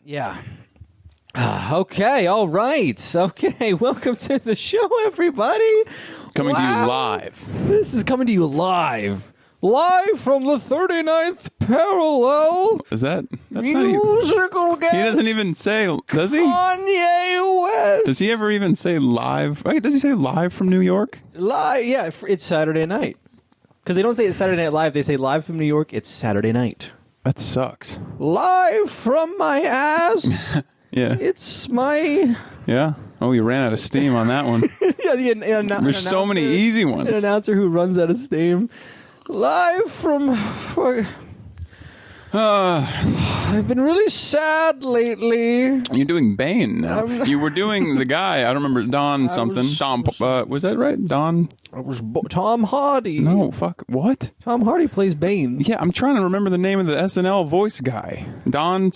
Yeah. Okay, all right. Okay, welcome to the show, everybody. Coming to you live. This is coming to you live. Live from the 39th parallel. Is that? That's musical not even, he doesn't even say, does he? Kanye West. Does he ever even say live? Wait, does he say live from New York? Live, yeah, it's Saturday night. Because they don't say it's Saturday Night Live, they say live from New York, it's Saturday night. That sucks. Live from my ass. Yeah. It's my... Yeah? Oh, you ran out of steam on that one. Yeah, There's so many easy ones. An announcer who runs out of steam. Live from... I've been really sad lately. You're doing Bane now. You were doing the guy, I don't remember, Don something. Was that right? Don? Tom Hardy. No, fuck. What? Tom Hardy plays Bane. Yeah, I'm trying to remember the name of the SNL voice guy. Don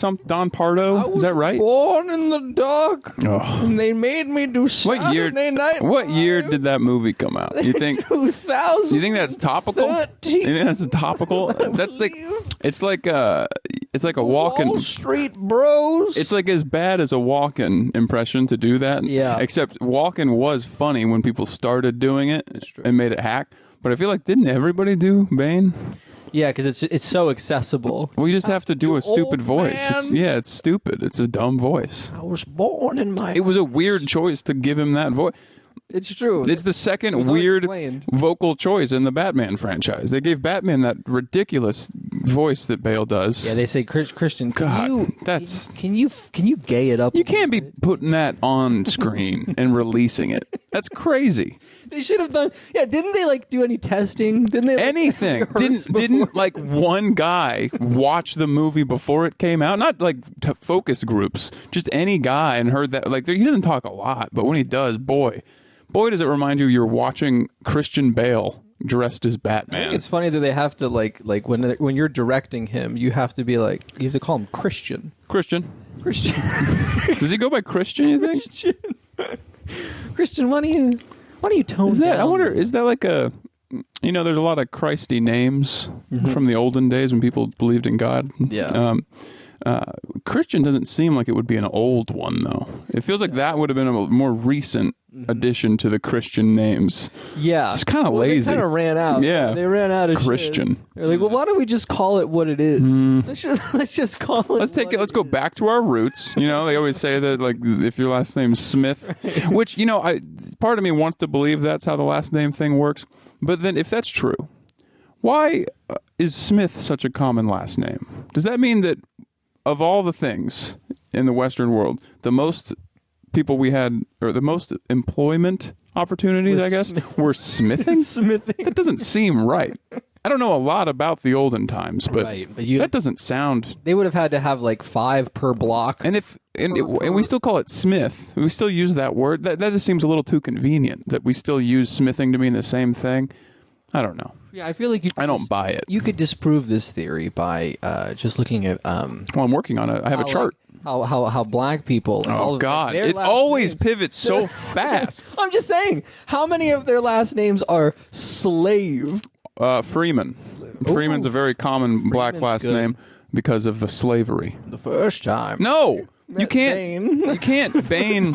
Pardo? Is that right? Born in the dark, and they made me do Saturday Night. What year did that movie come out? You think? 2000. You think that's topical? You think that's topical? That's like, it's like a walk-in. Wall Street Bros. It's like as bad as a walk-in impression to do that. Yeah. Except walk-in was funny when people started doing it and made it hack. But I feel like, didn't everybody do Bane? Yeah, because it's so accessible. Well, you just have to do a stupid voice. Man. It's stupid. It's a dumb voice. I was born in my... It was a weird choice to give him that voice. It's true. It's the second weird vocal choice in the Batman franchise. They gave Batman that ridiculous voice that Bale does. Yeah, they say, Christian, can you gay it up? You can't be putting that on screen and releasing it. That's crazy. They should have done. Yeah, didn't they like do any testing? Didn't they anything? Didn't like one guy watch the movie before it came out? Not like focus groups, just any guy, and heard that. Like he doesn't talk a lot, but when he does, boy, does it remind you you're watching Christian Bale dressed as Batman. I think it's funny that they have to like when you're directing him, you have to be like, you have to call him Christian. Christian. Does he go by Christian? You think? Christian, why don't you tone down? I wonder, is that like a, there's a lot of Christy names from the olden days when people believed in God. Yeah. Christian doesn't seem like it would be an old one, though. It feels like that would have been a more recent addition to the Christian names. Yeah. It's kind of lazy. They kind of ran out. Yeah. They ran out of Christian. Shit. They're like, well, why don't we just call it what it is? Let's just call it. Let's go back to our roots. They always say that, like, if your last name's Smith, which, part of me wants to believe that's how the last name thing works. But then if that's true, why is Smith such a common last name? Does that mean that of all the things in the Western world, the most people we had, or the most employment opportunities, I guess, were smithing? That doesn't seem right. I don't know a lot about the olden times, but that doesn't sound... They would have had to have like 5 per block. And we still call it smith. We still use that word. That just seems a little too convenient, that we still use smithing to mean the same thing. I don't know. Yeah, I feel like I don't buy it. You could disprove this theory by just looking at. Well, I'm working on it. I have a chart. How black people. Oh God! It always pivots so fast. I'm just saying. How many of their last names are slave? Freeman. Freeman's a very common black last name because of the slavery. The first time. No. You can't Bane.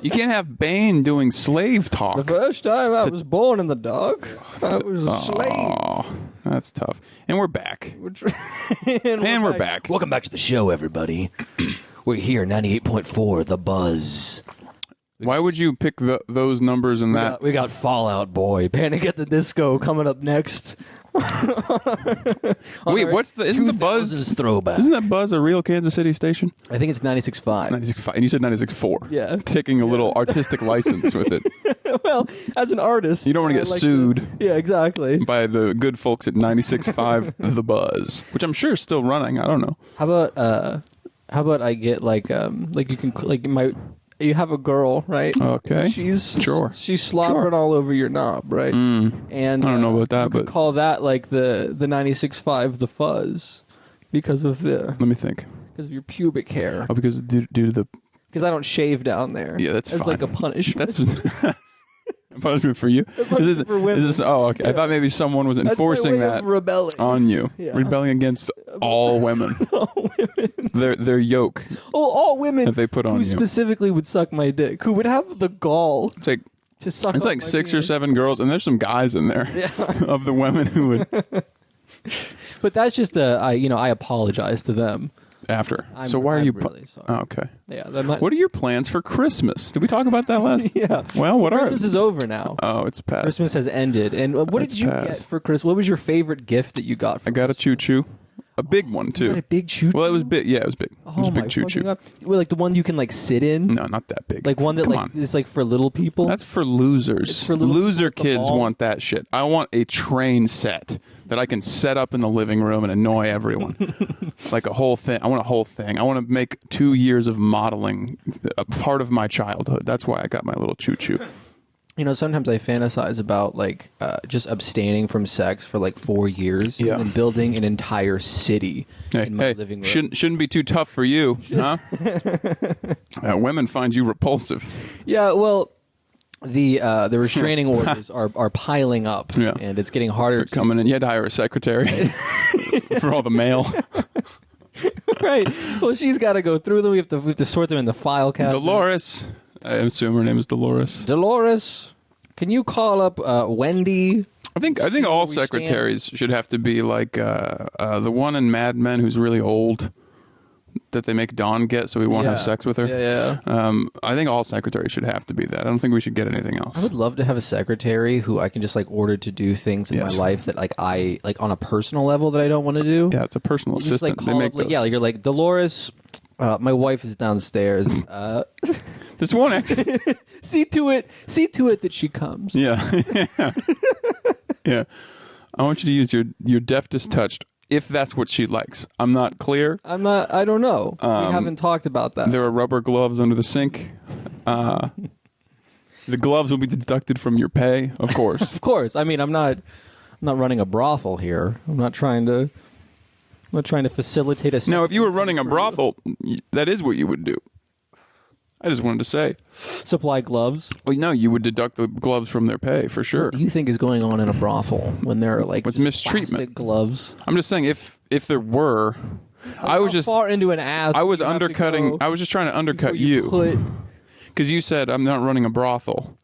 You can't have Bane doing slave talk. The first time I was born in the dark, I was a slave. Oh, that's tough. And we're back. and we're back. Welcome back to the show, everybody. We're here, 98.4, The Buzz. Why would you pick those numbers and that? We got Fall Out Boy, Panic at the Disco coming up next. Wait, isn't the Buzz throwback? Isn't that Buzz a real Kansas City station? I think it's 96.5. 96.5, and you said 96.4. Yeah, taking a little artistic license with it. Well, as an artist, you don't want to get sued. Yeah, exactly. By the good folks at 96.5, The Buzz, which I'm sure is still running. I don't know. How about I get like you can like you have a girl, right? Okay. She's slobbering all over your knob, right? And I don't know about that, but call that like the 96.5 The Fuzz because of the. Let me think. Because of your pubic hair. Oh, because due to the. Because I don't shave down there. Yeah, that's fine. Like a punishment. Punishment for you? Punishment for women. Is this, oh, okay. I thought maybe someone was enforcing That's my way that of rebelling. on you. Yeah. Rebelling against all women. All women. Their yoke Oh, all women that they put on who you. specifically would suck my dick, who would have the gall It's like, to suck. it's on like my 6 or penis. 7 girls, and there's some guys in there of the women who would But that's just I apologize to them. after. I'm, So why are I'm you? really sorry? Oh, okay. Yeah. That might, What are your plans for Christmas? Did we talk about that last? Yeah. Well, what Christmas are? is over now. Oh, it's past. Christmas has ended. And what It's did you get past. for Christmas? What was your favorite gift that you got for I got a Christmas? choo choo, a big one You too. got a big choo. Well, it was big. Yeah, it was big. It was Oh a my big choo choo. fucking God. Well, like the one you can like sit in. No, not that big. Like one that Come like on. is like for little people. That's for losers. It's for little Loser people at the kids mall. want that shit. I want a train set that I can set up in the living room and annoy everyone. Like a whole thing. I want a whole thing. I want to make 2 years of modeling a part of my childhood. That's why I got my little choo choo. You know, sometimes I fantasize about like just abstaining from sex for like 4 years Yeah. and building an entire city in my living room. Shouldn't be too tough for you, huh? Women find you repulsive. Yeah, well, the restraining orders are piling up, Yeah. and it's getting harder. They're coming in. You had to hire a secretary for all the mail. Right. Well, she's got to go through them. We have to sort them in the file cabinet. Dolores. I assume her name is Dolores. Dolores, can you call up Wendy? I think See all where we secretaries should have to be like the one in Mad Men who's really old that they make Dawn get so he won't have sex with her. Yeah. I think all secretaries should have to be that. I don't think we should get anything else. I would love to have a secretary who I can just like order to do things in Yes. my life that like I like on a personal level that I don't want to do. Yeah, it's a personal You just like assistant. They call make up, like, those. yeah, you're like Dolores. My wife is downstairs. This one actually. See to it that she comes. Yeah. Yeah. I want you to use your deftest touch if that's what she likes. I'm not clear. I don't know. We haven't talked about that. There are rubber gloves under the sink. The gloves will be deducted from your pay, of course. Of course. I mean, I'm not running a brothel here. I'm not trying to facilitate a. Now, if you were running a brothel, that is what you would do. I just wanted to say. supply gloves. Well, no, you would deduct the gloves from their pay for sure. What do you think is going on in a brothel when there are like What's just mistreatment? plastic gloves? I'm just saying if there were, I was How just far into an ass. I was do you have to undercutting. go I was just trying to undercut before you put- because you said I'm not running a brothel.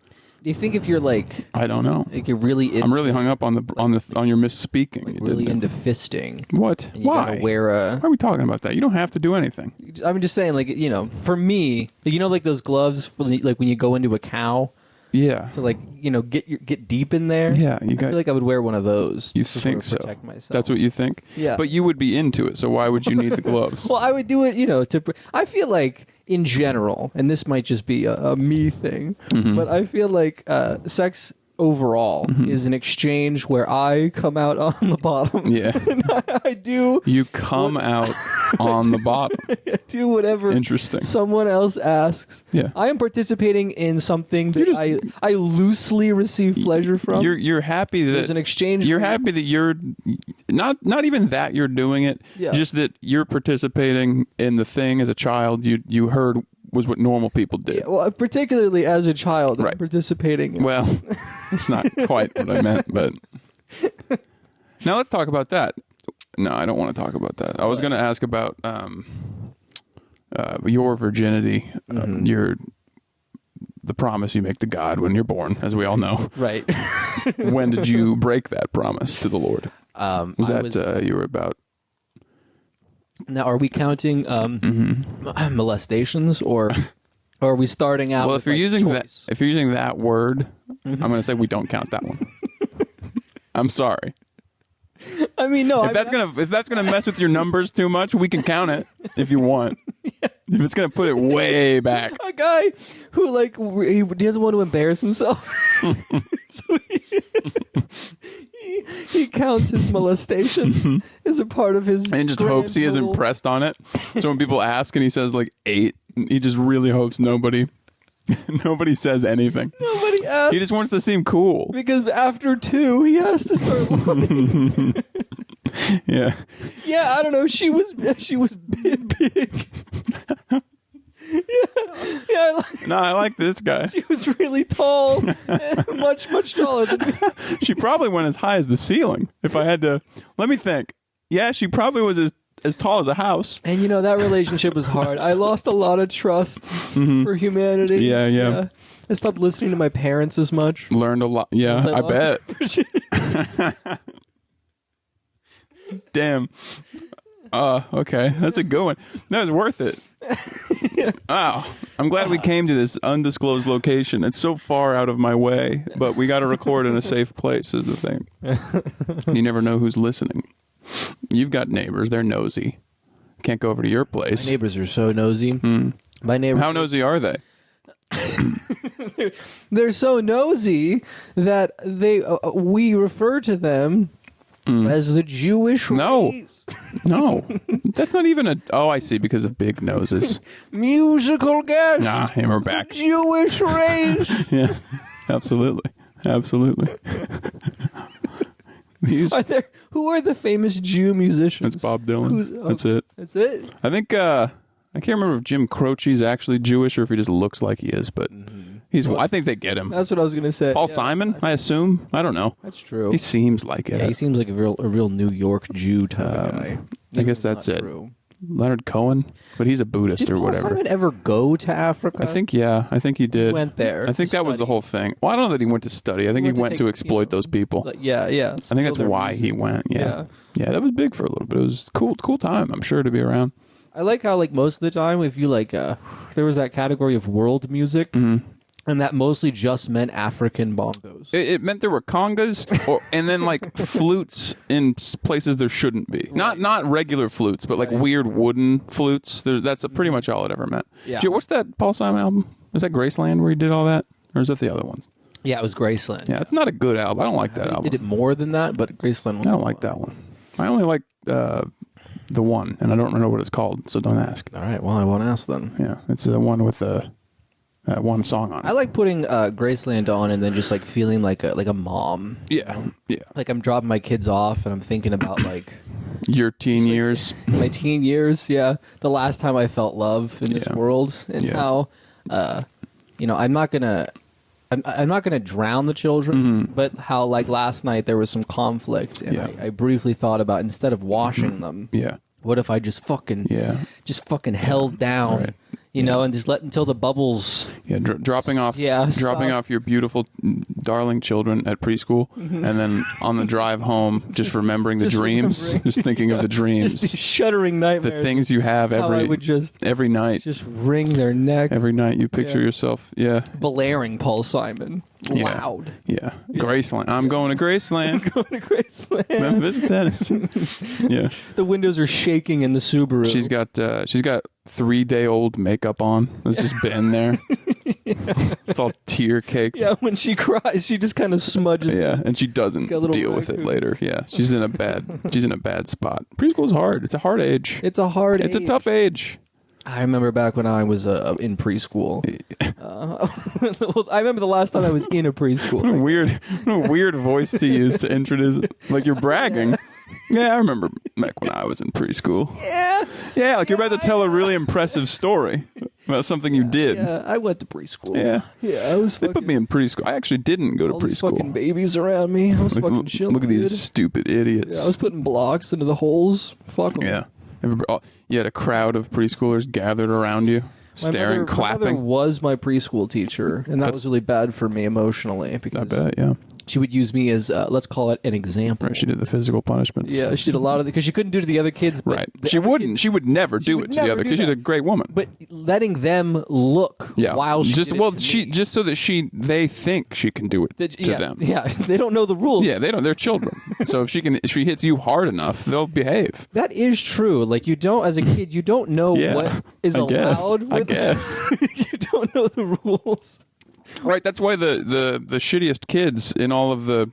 Do you think if you're like I don't know. you're really I'm really hung up on your misspeaking. like You really did into fisting? that. What? And you Why? gotta wear a. Why are we talking about that? You don't have to do anything. I'm just saying, like for me, like those gloves, for, like when you go into a cow Yeah. to get deep in there. Yeah. You I got. feel like I would wear one of those. You just to think sort of so? protect myself. That's what you think. Yeah. But you would be into it, so why would you need the gloves? Well, I would do it, I feel like in general, and this might just be a me thing, Mm-hmm. but I feel like sex overall is an exchange where I come out on the bottom. Yeah. I do You come out on the bottom. do whatever Interesting. someone else asks. Yeah. I am participating in something that I loosely receive pleasure from. You're happy that There's an exchange. You're where- happy that you're not even that you're doing it. Yeah. Just that you're participating in the thing as a child you heard was what normal people did. Yeah, well, particularly as a child, Right. I'm participating. In Well, it's not quite what I meant, but now let's talk about that. No, I don't want to talk about that. I was going to ask about your virginity, the promise you make to God when you're born, as we all know. right. When did you break that promise to the Lord? Was I that you were about? Now, are we counting molestations, or are we starting out? Well, with, if you're like, using choice? if you're using that word, I'm going to say we don't count that one. I'm sorry. I mean, no. If that's gonna mess with your numbers too much, we can count it if you want. If it's gonna put it way back. a guy who he doesn't want to embarrass himself, so he counts his molestations as a part of his. And just hopes he is grand total. impressed on it. So when people ask and he says like 8, he just really hopes nobody says anything. Nobody asked. He just wants to seem cool. Because after 2, he has to start lying. Yeah. Yeah, I don't know. She was big. Yeah. No, I like this guy. She was really tall, much taller than me. She probably went as high as the ceiling. If I had to, let me think. Yeah, she probably was as tall as a house. And that relationship was hard. I lost a lot of trust for humanity. Yeah. I stopped listening to my parents as much. Learned a lot. Yeah, I bet. Damn. Okay. That's a good one. That was worth it. Wow. I'm glad we came to this undisclosed location. It's so far out of my way, but we got to record in a safe place is the thing. You never know who's listening. You've got neighbors. They're nosy. Can't go over to your place. My neighbors are so nosy. My neighbors. How nosy are they? They're so nosy that we refer to them as the Jewish race. No, that's not even a. Oh, I see. Because of big noses. Musical guest. Nah, hammer back. Jewish race. Yeah, absolutely. Who are the famous Jew musicians? That's Bob Dylan. That's it. That's it. I think I can't remember if Jim Croce's actually Jewish or if he just looks like he is, but he's. I think they get him. That's what I was gonna say. Paul Simon, I assume. I don't know. That's true. He seems like it. Yeah, he seems like a real New York Jew type of guy. I guess that's it. True. Leonard Cohen, but he's a Buddhist Did or Paul whatever. Simon ever go to Africa? I think he did. He went there. I think that was the whole thing. Well, I don't know that he went to study. I think he went to exploit those people. Yeah. I think that's why he went. Yeah, that was big for a little bit. It was cool time. I'm sure to be around. I like how most of the time if you there was that category of world music. And that mostly just meant African bongos. It meant there were congas, and then flutes in places there shouldn't be. Right. Not regular flutes, but weird wooden flutes. That's pretty much all it ever meant. Yeah. What's that Paul Simon album? Is that Graceland where he did all that, or is that the other ones? Yeah, it was Graceland. Yeah, it's not a good album. I don't like that album. Did it more than that, but Graceland was. I don't like that one. I only like the one, and I don't know what it's called, so don't ask. All right, well, I won't ask then. Yeah, it's the one with the. One song on it. I like putting Graceland on and then just feeling like a mom. Yeah, yeah. Like I'm dropping my kids off and I'm thinking about your teen years. My teen years, yeah. The last time I felt love in this world and how, I'm not gonna drown the children, but how last night there was some conflict and I briefly thought about instead of washing them, what if I just fucking held down. Right. And just let until the bubbles. Yeah, dropping off your beautiful, darling children at preschool, and then on the drive home, just remembering the dreams, just thinking of the dreams, just these shuddering nightmares, the things you have every night, just wring their neck. Every night you picture yourself, blaring Paul Simon, loud. Yeah, Graceland. I'm going to Graceland. I'm going to Graceland. Memphis, Tennessee. Yeah, the windows are shaking in the Subaru. She's got 3-day-old makeup on. It's just been there. It's all tear caked. Yeah, when she cries, she just kind of smudges. Yeah, and she doesn't deal with it later. Yeah, she's in a bad spot. Preschool's hard. It's a hard age. It's a tough age. I remember back when I was in preschool. I remember the last time I was in a preschool. What a weird voice to use to introduce. Like you're bragging. Yeah, I remember back when I was in preschool. Yeah, like you're about to tell a really impressive story about something you did. Yeah, I went to preschool. Yeah, they put me in preschool. I actually didn't go to preschool. These fucking babies around me. I was fucking chilling. Look at these stupid idiots. Yeah, I was putting blocks into the holes. Fuck them. Yeah. You had a crowd of preschoolers gathered around you, staring, clapping. My mother was my preschool teacher, and that was really bad for me emotionally. Because I bet, yeah. She would use me as, let's call it an example. Right, she did the physical punishments. Yeah, she did a lot of it because she couldn't do it to the other kids. Right. She wouldn't. She would never do it to the other because she's a great woman. But letting them look while she did it to me. Just so that they think she can do it to them. Yeah, they don't know the rules. Yeah, they don't. They're children. So if she hits you hard enough, they'll behave. That is true. Like you don't, as a kid, you don't know what is allowed. I guess. You don't know the rules. Right, that's why the shittiest kids in all of the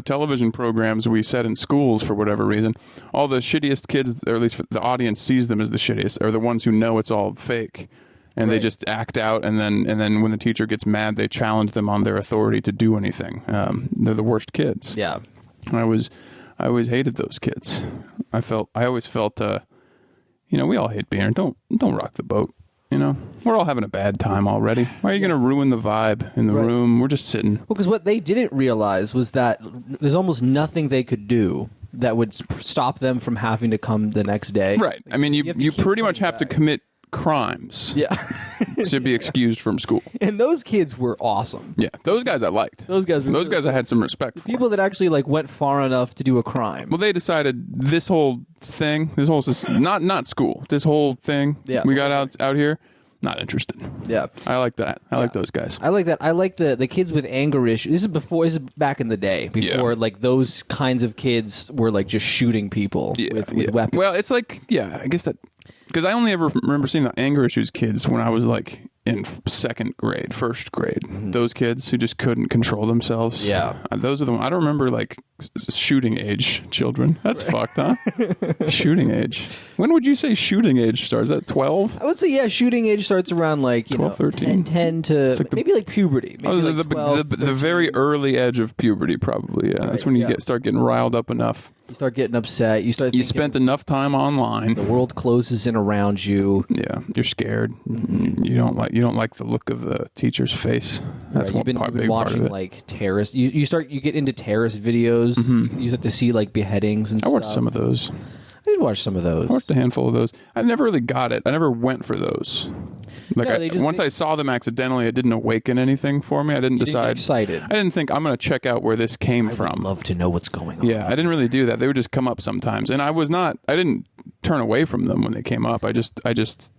television programs we set in schools, for whatever reason, all the shittiest kids, or at least the audience sees them as the shittiest, are the ones who know it's all fake, and they just act out, and then when the teacher gets mad, they challenge them on their authority to do anything. They're the worst kids. Yeah, I always hated those kids. I always felt, we all hate being. Don't rock the boat. You know, we're all having a bad time already. Why are you going to ruin the vibe in the room? We're just sitting. Well, because what they didn't realize was that there's almost nothing they could do that would stop them from having to come the next day. Right. I mean, you pretty much have to commit crimes to be excused from school. And those kids were awesome. Yeah, those guys I liked. Those guys I had some respect for. People that actually like went far enough to do a crime. Well, they decided this whole thing, not school, this whole thing we got out here, not interested. Yeah. I like that. I like those guys. I like that. I like the kids with anger issues. This is back in the day before like those kinds of kids were like just shooting people with weapons. Well, it's like, I guess that, because I only ever remember seeing the anger issues kids when I was like in second grade, first grade. Mm-hmm. Those kids who just couldn't control themselves. Yeah. Those are the ones. I don't remember like shooting age children. That's fucked, huh? Shooting age. When would you say shooting age starts? Is that 12? I would say, shooting age starts around like, 12, 13. 10 to like maybe like puberty. Maybe like 12, the very early edge of puberty, probably. Yeah. Right, that's when you start getting riled up enough. You start getting upset. You spent enough time online. The world closes in around you. Yeah, you're scared. Mm-hmm. You don't like the look of the teacher's face. That's you've been watching like terrorist. You get into terrorist videos. Mm-hmm. You start to see like beheadings and stuff. I watched some of those. I did watch some of those. I watched a handful of those. I never really got it. I never went for those. Like once I saw them accidentally, it didn't awaken anything for me. I didn't decide. Didn't get excited. I didn't think I'm going to check out where this came from. I would love to know what's going on. Yeah, I didn't really do that. They would just come up sometimes, and I didn't turn away from them when they came up. I just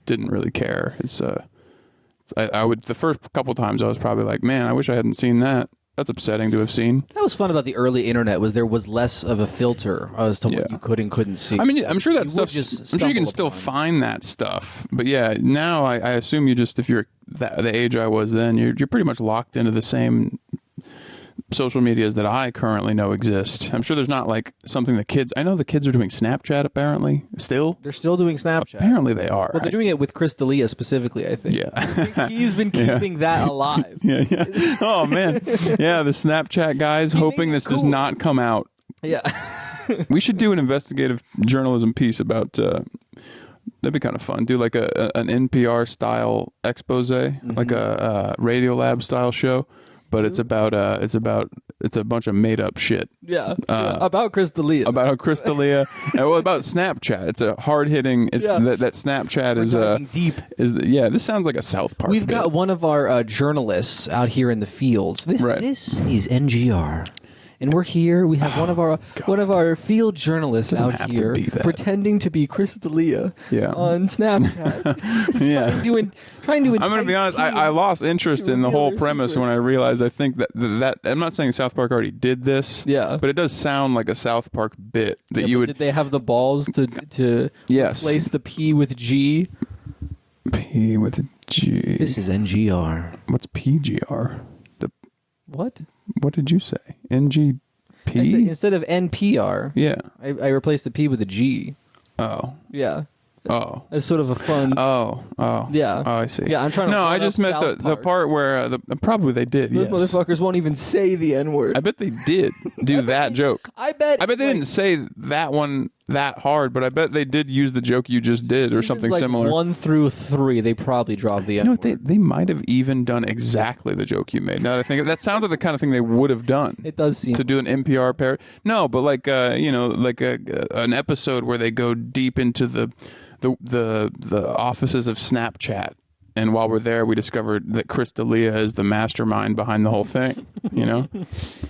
didn't really care. It's the first couple times I was probably like, man, I wish I hadn't seen that. That's upsetting to have seen. That was fun about the early internet was there was less of a filter as to what you could and couldn't see. I mean, I'm sure that stuff. I'm sure you can still find that stuff. But yeah, now I assume if you're the age I was then, you're pretty much locked into the same social medias that I currently know exist. I'm sure there's not like something I know the kids are doing Snapchat apparently still. They're still doing Snapchat. Apparently they are. Well, they're doing it with Chris Delia specifically, I think. Yeah. I think he's been keeping that alive. Yeah. Oh man. Yeah, the Snapchat guys hoping this does not come out. Yeah. We should do an investigative journalism piece about that'd be kind of fun. Do like an NPR style expose, like a Radiolab style show. But it's a bunch of made up shit. Yeah, about Chris D'Elia. About Chris D'Elia. Well, about Snapchat. It's a hard hitting. That Snapchat is deep. This sounds like a South Park. We've got one of our journalists out here in the fields. This is NGR. And we're here. We have one of our field journalists out here pretending to be Chris D'Elia on Snapchat. trying to. I'm going to be honest. I lost interest in the whole premise when I realized. I think that I'm not saying South Park already did this. Yeah, but it does sound like a South Park bit that you would. Did they have the balls to replace the P with G? P with a G. This is NGR. What's PGR? What? What did you say? NGP? Instead of NPR. Yeah. I replaced the P with a G. Oh. Yeah. Oh. It's sort of a fun. Oh. Yeah. Oh, I see. Yeah, I'm trying to. No, I just meant the part where probably they did. Those motherfuckers won't even say the N-word. I bet they did do that joke. I bet they didn't say that one that hard, but I bet they did use the joke you just did or something similar. 1 through 3, they probably dropped the N-word. You know what? They might have even done exactly the joke you made. Now that I think that sounds like the kind of thing they would have done. It does seem to do an NPR parody. No, but like an episode where they go deep into the offices of Snapchat, and while we're there, we discovered that Chris D'Elia is the mastermind behind the whole thing. You know,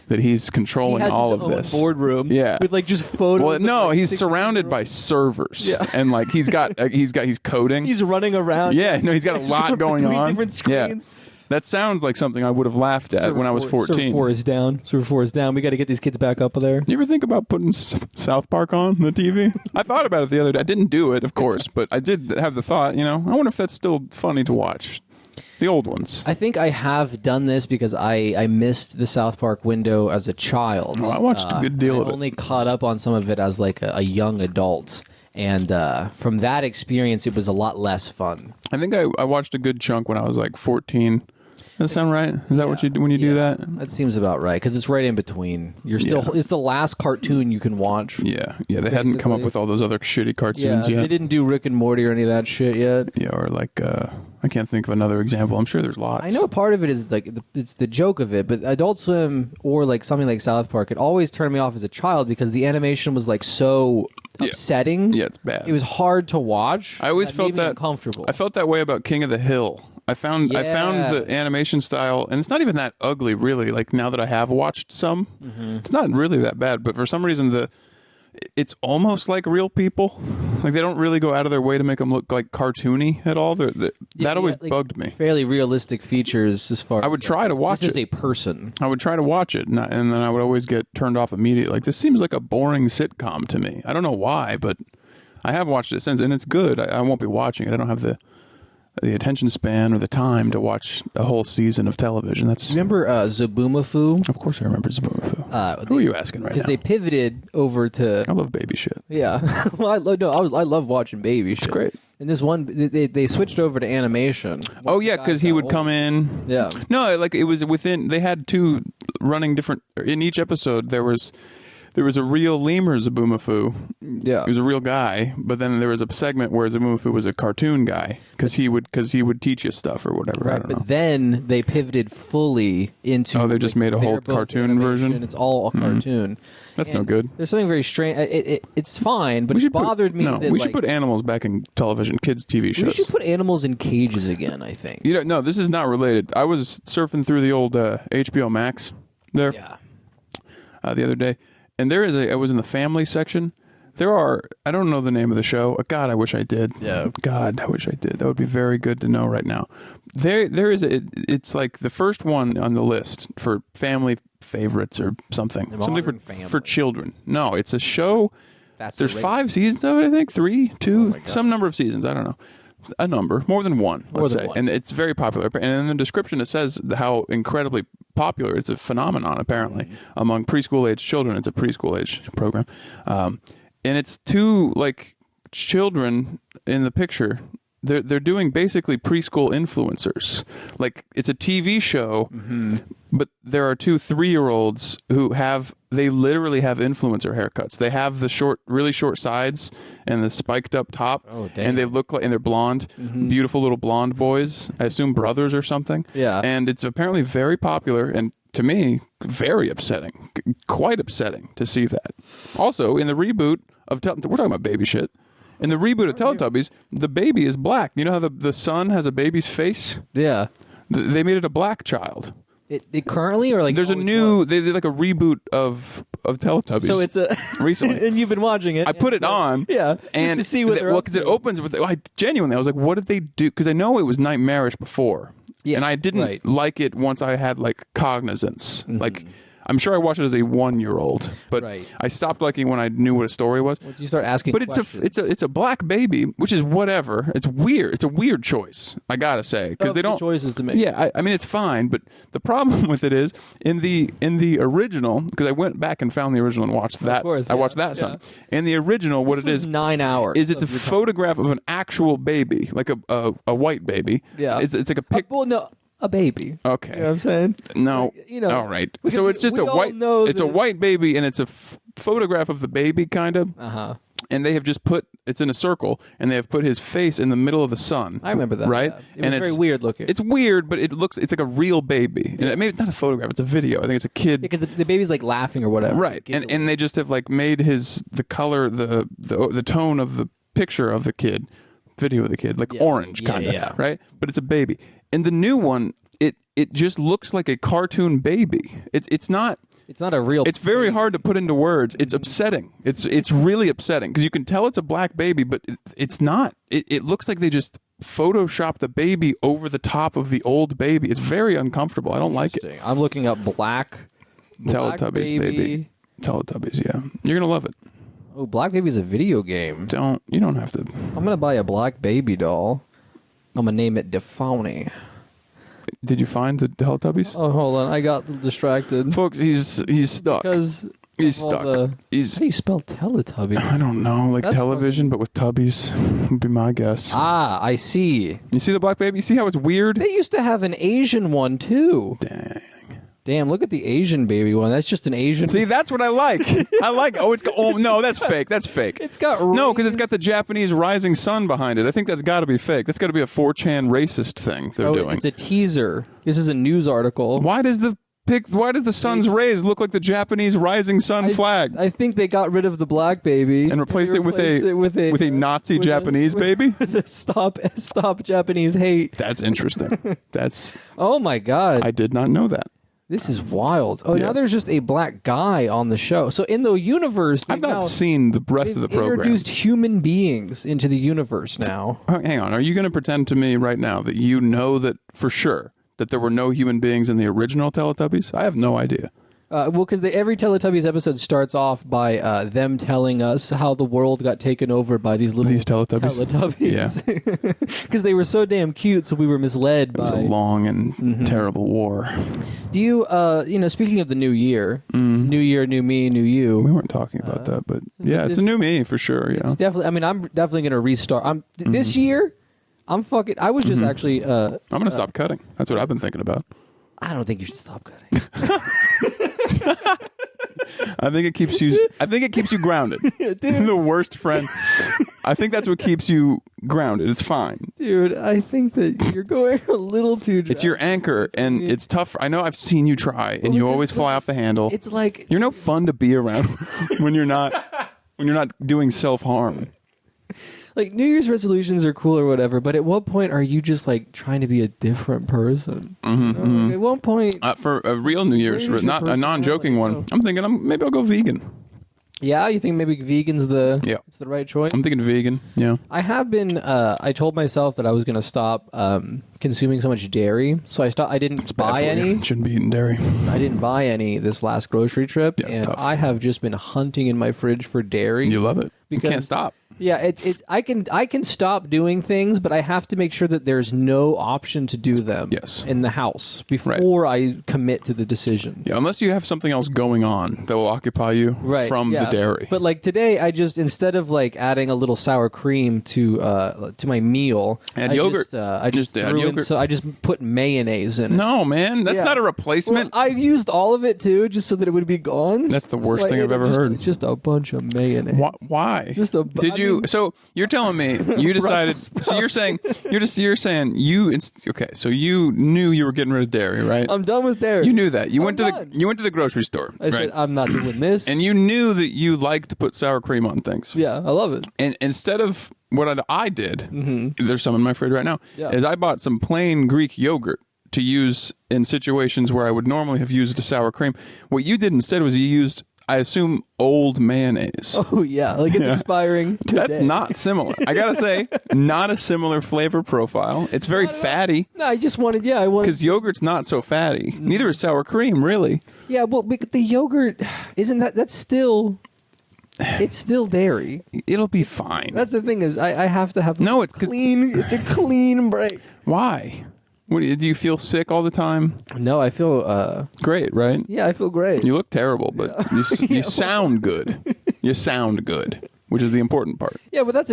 that he's controlling all of this boardroom. Yeah, with like just photos. Well, no, he's surrounded by servers. Yeah, and like he's coding. He's running around. Yeah, no, he's got a lot going on. Different screens. Yeah. That sounds like something I would have laughed at when I was 14. Server 4 is down. Server 4 is down. We got to get these kids back up there. You ever think about putting South Park on the TV? I thought about it the other day. I didn't do it, of course, but I did have the thought, I wonder if that's still funny to watch. The old ones. I think I have done this because I missed the South Park window as a child. Oh, I watched a good deal of it. I only caught up on some of it as like a young adult. And from that experience, it was a lot less fun. I think I watched a good chunk when I was like 14. Does that sound right? Is that what you do when you do that? That seems about right because it's right in between. You're still it's the last cartoon you can watch. Yeah, yeah. They hadn't come up with all those other shitty cartoons yet. They didn't do Rick and Morty or any of that shit yet. Yeah, or like I can't think of another example. I'm sure there's lots. I know part of it is like it's the joke of it, but Adult Swim or like something like South Park, it always turned me off as a child because the animation was like so upsetting. Yeah, it's bad. It was hard to watch. I always felt that uncomfortable. I felt that way about King of the Hill. I found the animation style, and it's not even that ugly, really. Like now that I have watched some, it's not really that bad. But for some reason, it's almost like real people. Like they don't really go out of their way to make them look like cartoony at all. That always bugged me. Fairly realistic features as far. I would try to watch it. This is a person. I would try to watch it, and then I would always get turned off immediately. Like this seems like a boring sitcom to me. I don't know why, but I have watched it since, and it's good. I won't be watching it. I don't have the attention span or the time to watch a whole season of television. Remember Zaboomafoo? Of course I remember Zaboomafoo. Who are you asking right now? Because they pivoted over to... I love baby shit. Yeah. Well, I love watching baby shit. It's great. And this one, they switched over to animation. Oh, yeah, because he would come in. Yeah. No, like it was within... They had two running different... In each episode, there was a real lemur Zaboomafoo. Yeah, he was a real guy. But then there was a segment where Zaboomafoo was a cartoon guy because he would teach you stuff or whatever. Right, I don't know. But then they pivoted fully into. Oh, they just made a whole cartoon version. It's all a cartoon. That's no good. There's something very strange. It's fine, but it bothered me. No, we should put animals back in television, kids' TV shows. We should put animals in cages again. I think. No, this is not related. I was surfing through the old HBO Max there the other day. And I was in the family section. I don't know the name of the show. God, I wish I did. Yeah. God, I wish I did. That would be very good to know right now. It's like the first one on the list for family favorites or something. Something for children. No, it's a show. There's 5 seasons of it, I think. 3, 2, some number of seasons. I don't know. A number, more than one, let's say. And it's very popular. And in the description, it says how incredibly popular. It's a phenomenon, apparently, among preschool-age children. It's a preschool-age program. And it's two, like, children in the picture. They're doing basically preschool influencers. Like, it's a TV show, but there are 2 3-year-olds who they literally have influencer haircuts. They have the really short sides and the spiked up top. Oh, damn. And they look like, and they're blonde, beautiful little blonde boys. I assume brothers or something. Yeah. And it's apparently very popular and, to me, very upsetting. Quite upsetting to see that. Also, in the reboot of we're talking about baby shit. In the reboot of Teletubbies, the baby is black. You know how the son has a baby's face? Yeah. They made it a black child. It currently or like there's a new they did like a reboot of Teletubbies. So it's recently, and you've been watching it. I put it on, and to see what they're up because it opens with. I was like, what did they do? Because I know it was nightmarish before, and I didn't like it once I had like cognizance, like. I'm sure I watched it as a 1-year-old, but I stopped liking when I knew what a story was. Well, you start asking questions. It's a black baby, which is whatever. It's weird. It's a weird choice, I gotta say, because they don't choices to make. Yeah, I mean it's fine, but the problem with it is in the original, because I went back and found the original and watched that. Of course, I watched that son. In the original, what it is 9 hours. It's a photograph of an actual baby, like a white baby. Yeah, it's like a pic. Well, no. A baby. Okay. You know what I'm saying? No. All right. So it's just a white. It's a white baby, and it's a photograph of the baby, kind of. And they have just it's in a circle, and they have put his face in the middle of the sun. I remember that. Right? Yeah. It's very weird looking. It's weird, but it's like a real baby. And maybe it's not a photograph; it's a video. I think it's a kid. Because the baby's like laughing or whatever. Right. And they just have like made the color, the tone of the picture of the kid, video of the kid, like orange kind of. Yeah. Right. But it's a baby. And the new one, it just looks like a cartoon baby. It's not. It's not a real. It's very hard to put into words. It's upsetting. It's really upsetting because you can tell it's a black baby, but it's not. It looks like they just photoshopped the baby over the top of the old baby. It's very uncomfortable. I don't like it. I'm looking up black Teletubbies, baby. Teletubbies, yeah. You're gonna love it. Oh, Black Baby's a video game. You don't have to. I'm gonna buy a Black Baby doll. I'm gonna name it Defani. Did you find the Teletubbies? Oh, hold on. I got distracted. Folks, he's stuck. Because He's stuck. How do you spell Teletubbies? I don't know, like That's television, but with tubbies would be my guess. Ah, I see. You see the black baby? You see how it's weird? They used to have an Asian one, too. Damn, look at the Asian baby one. That's just an Asian. See, that's what I like. I like. Oh, no, that's fake. That's fake. It's got no, because it's got the Japanese rising sun behind it. I think that's got to be fake. That's got to be a 4chan racist thing they're doing. It's a teaser. This is a news article. Why does the sun's rays look like the Japanese rising sun flag? I think they got rid of the black baby and replaced it with a Nazi Japanese baby. With a stop Japanese hate. That's interesting. That's. Oh my God! I did not know that. This is wild. Oh, now there's just a black guy on the show. So in the universe, I've not seen the rest of the program. Introduced human beings into the universe now. Hang on. Are you going to pretend to me right now that you know that for sure that there were no human beings in the original Teletubbies? I have no idea. Well, because every Teletubbies episode starts off by them telling us how the world got taken over by these Teletubbies. Yeah. Because they were so damn cute, so we were misled by... It was a long and terrible war. Do you, speaking of the new year, it's new year, new me, new you. We weren't talking about that, but yeah, it's a new me for sure. Yeah. It's definitely, I'm definitely going to restart. This year, I was just actually... I'm going to stop cutting. That's what I've been thinking about. I don't think you should stop cutting. I think it keeps you grounded. The worst friend. I think that's what keeps you grounded. It's fine. Dude, I think that you're going a little too drastic. It's your anchor, and it's tough. I know I've seen you try, and you always fly off the handle. It's like... You're no fun to be around when you're not doing self-harm. Like, New Year's resolutions are cool or whatever, but at what point are you just, like, trying to be a different person? Like, at what point... for a real New Year's, not a non-joking one, I'm thinking maybe I'll go vegan. Yeah, you think maybe vegan's the right choice? I'm thinking vegan, yeah. I have been, I told myself that I was going to stop consuming so much dairy, so I didn't buy any. Shouldn't be eating dairy. I didn't buy any this last grocery trip, yeah, and tough. I have just been hunting in my fridge for dairy. You love it. You can't stop. Yeah, it's I can stop doing things, but I have to make sure that there's no option to do them in the house before I commit to the decision. Yeah, unless you have something else going on that will occupy you from the dairy. But like today, I just instead of like adding a little sour cream to my meal, add yogurt. I just put mayonnaise in it. No, man, that's not a replacement. Well, I used all of it too, just so that it would be gone. That's the worst thing I've ever heard. Just a bunch of mayonnaise. Why? Did you? So you're telling me you decided. So you're saying okay. So you knew you were getting rid of dairy, right? I'm done with dairy. You knew that. You went to the grocery store. I said I'm not doing this. And you knew that you like to put sour cream on things. Yeah, I love it. And instead of what I did, there's some in my fridge right now. Yeah. Is I bought some plain Greek yogurt to use in situations where I would normally have used a sour cream. What you did instead was you used, I assume, old mayonnaise. Oh, yeah. Like it's expiring today. That's not similar. I got to say, not a similar flavor profile. It's very fatty. No, I just wanted, because yogurt's not so fatty. Neither is sour cream, really. Yeah, well, the yogurt, that's still... It's still dairy. It'll be fine. That's the thing is, I have to have it's a clean break. Why? Do you feel sick all the time? No, I feel great, right? Yeah, I feel great. You look terrible, but you sound good. You sound good, which is the important part. Yeah, but that's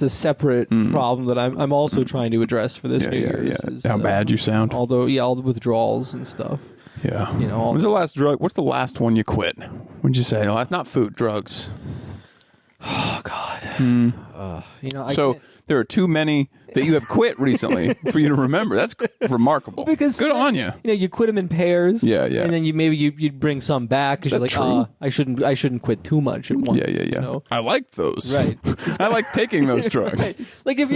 a separate problem that I'm also trying to address for this New Year's. Is, how bad you sound. Although, all the withdrawals and stuff. Yeah. What's the last drug? What's the last one you quit? What'd you say? Not food, drugs. Oh God. So there are too many that you have quit recently for you to remember. That's remarkable. Well, because good on you. You quit them in pairs. Yeah. And then you'd bring some back because you're like, I shouldn't quit too much at once. Yeah. I like those. Right. I like taking those drugs. Right. Like if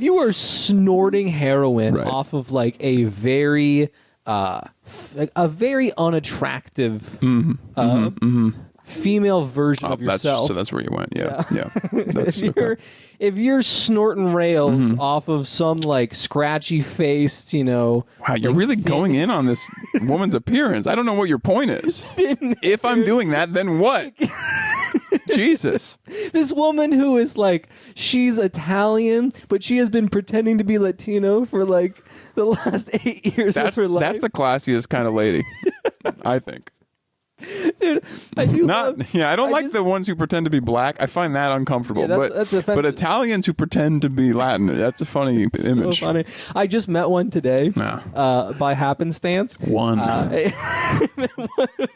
you are snorting heroin off of like a very unattractive female version of yourself. So that's where you went. Yeah. If you're snorting rails off of some like scratchy faced, Wow, you're really going in on this woman's appearance. I don't know what your point is. If I'm doing that, then what? Jesus. This woman who is like, she's Italian, but she has been pretending to be Latino for like the last 8 years of her life. That's the classiest kind of lady, I think. Dude, I do I don't like the ones who pretend to be black. I find that uncomfortable. Yeah, that's but Italians who pretend to be Latin, that's a funny image. So funny. I just met one today by happenstance.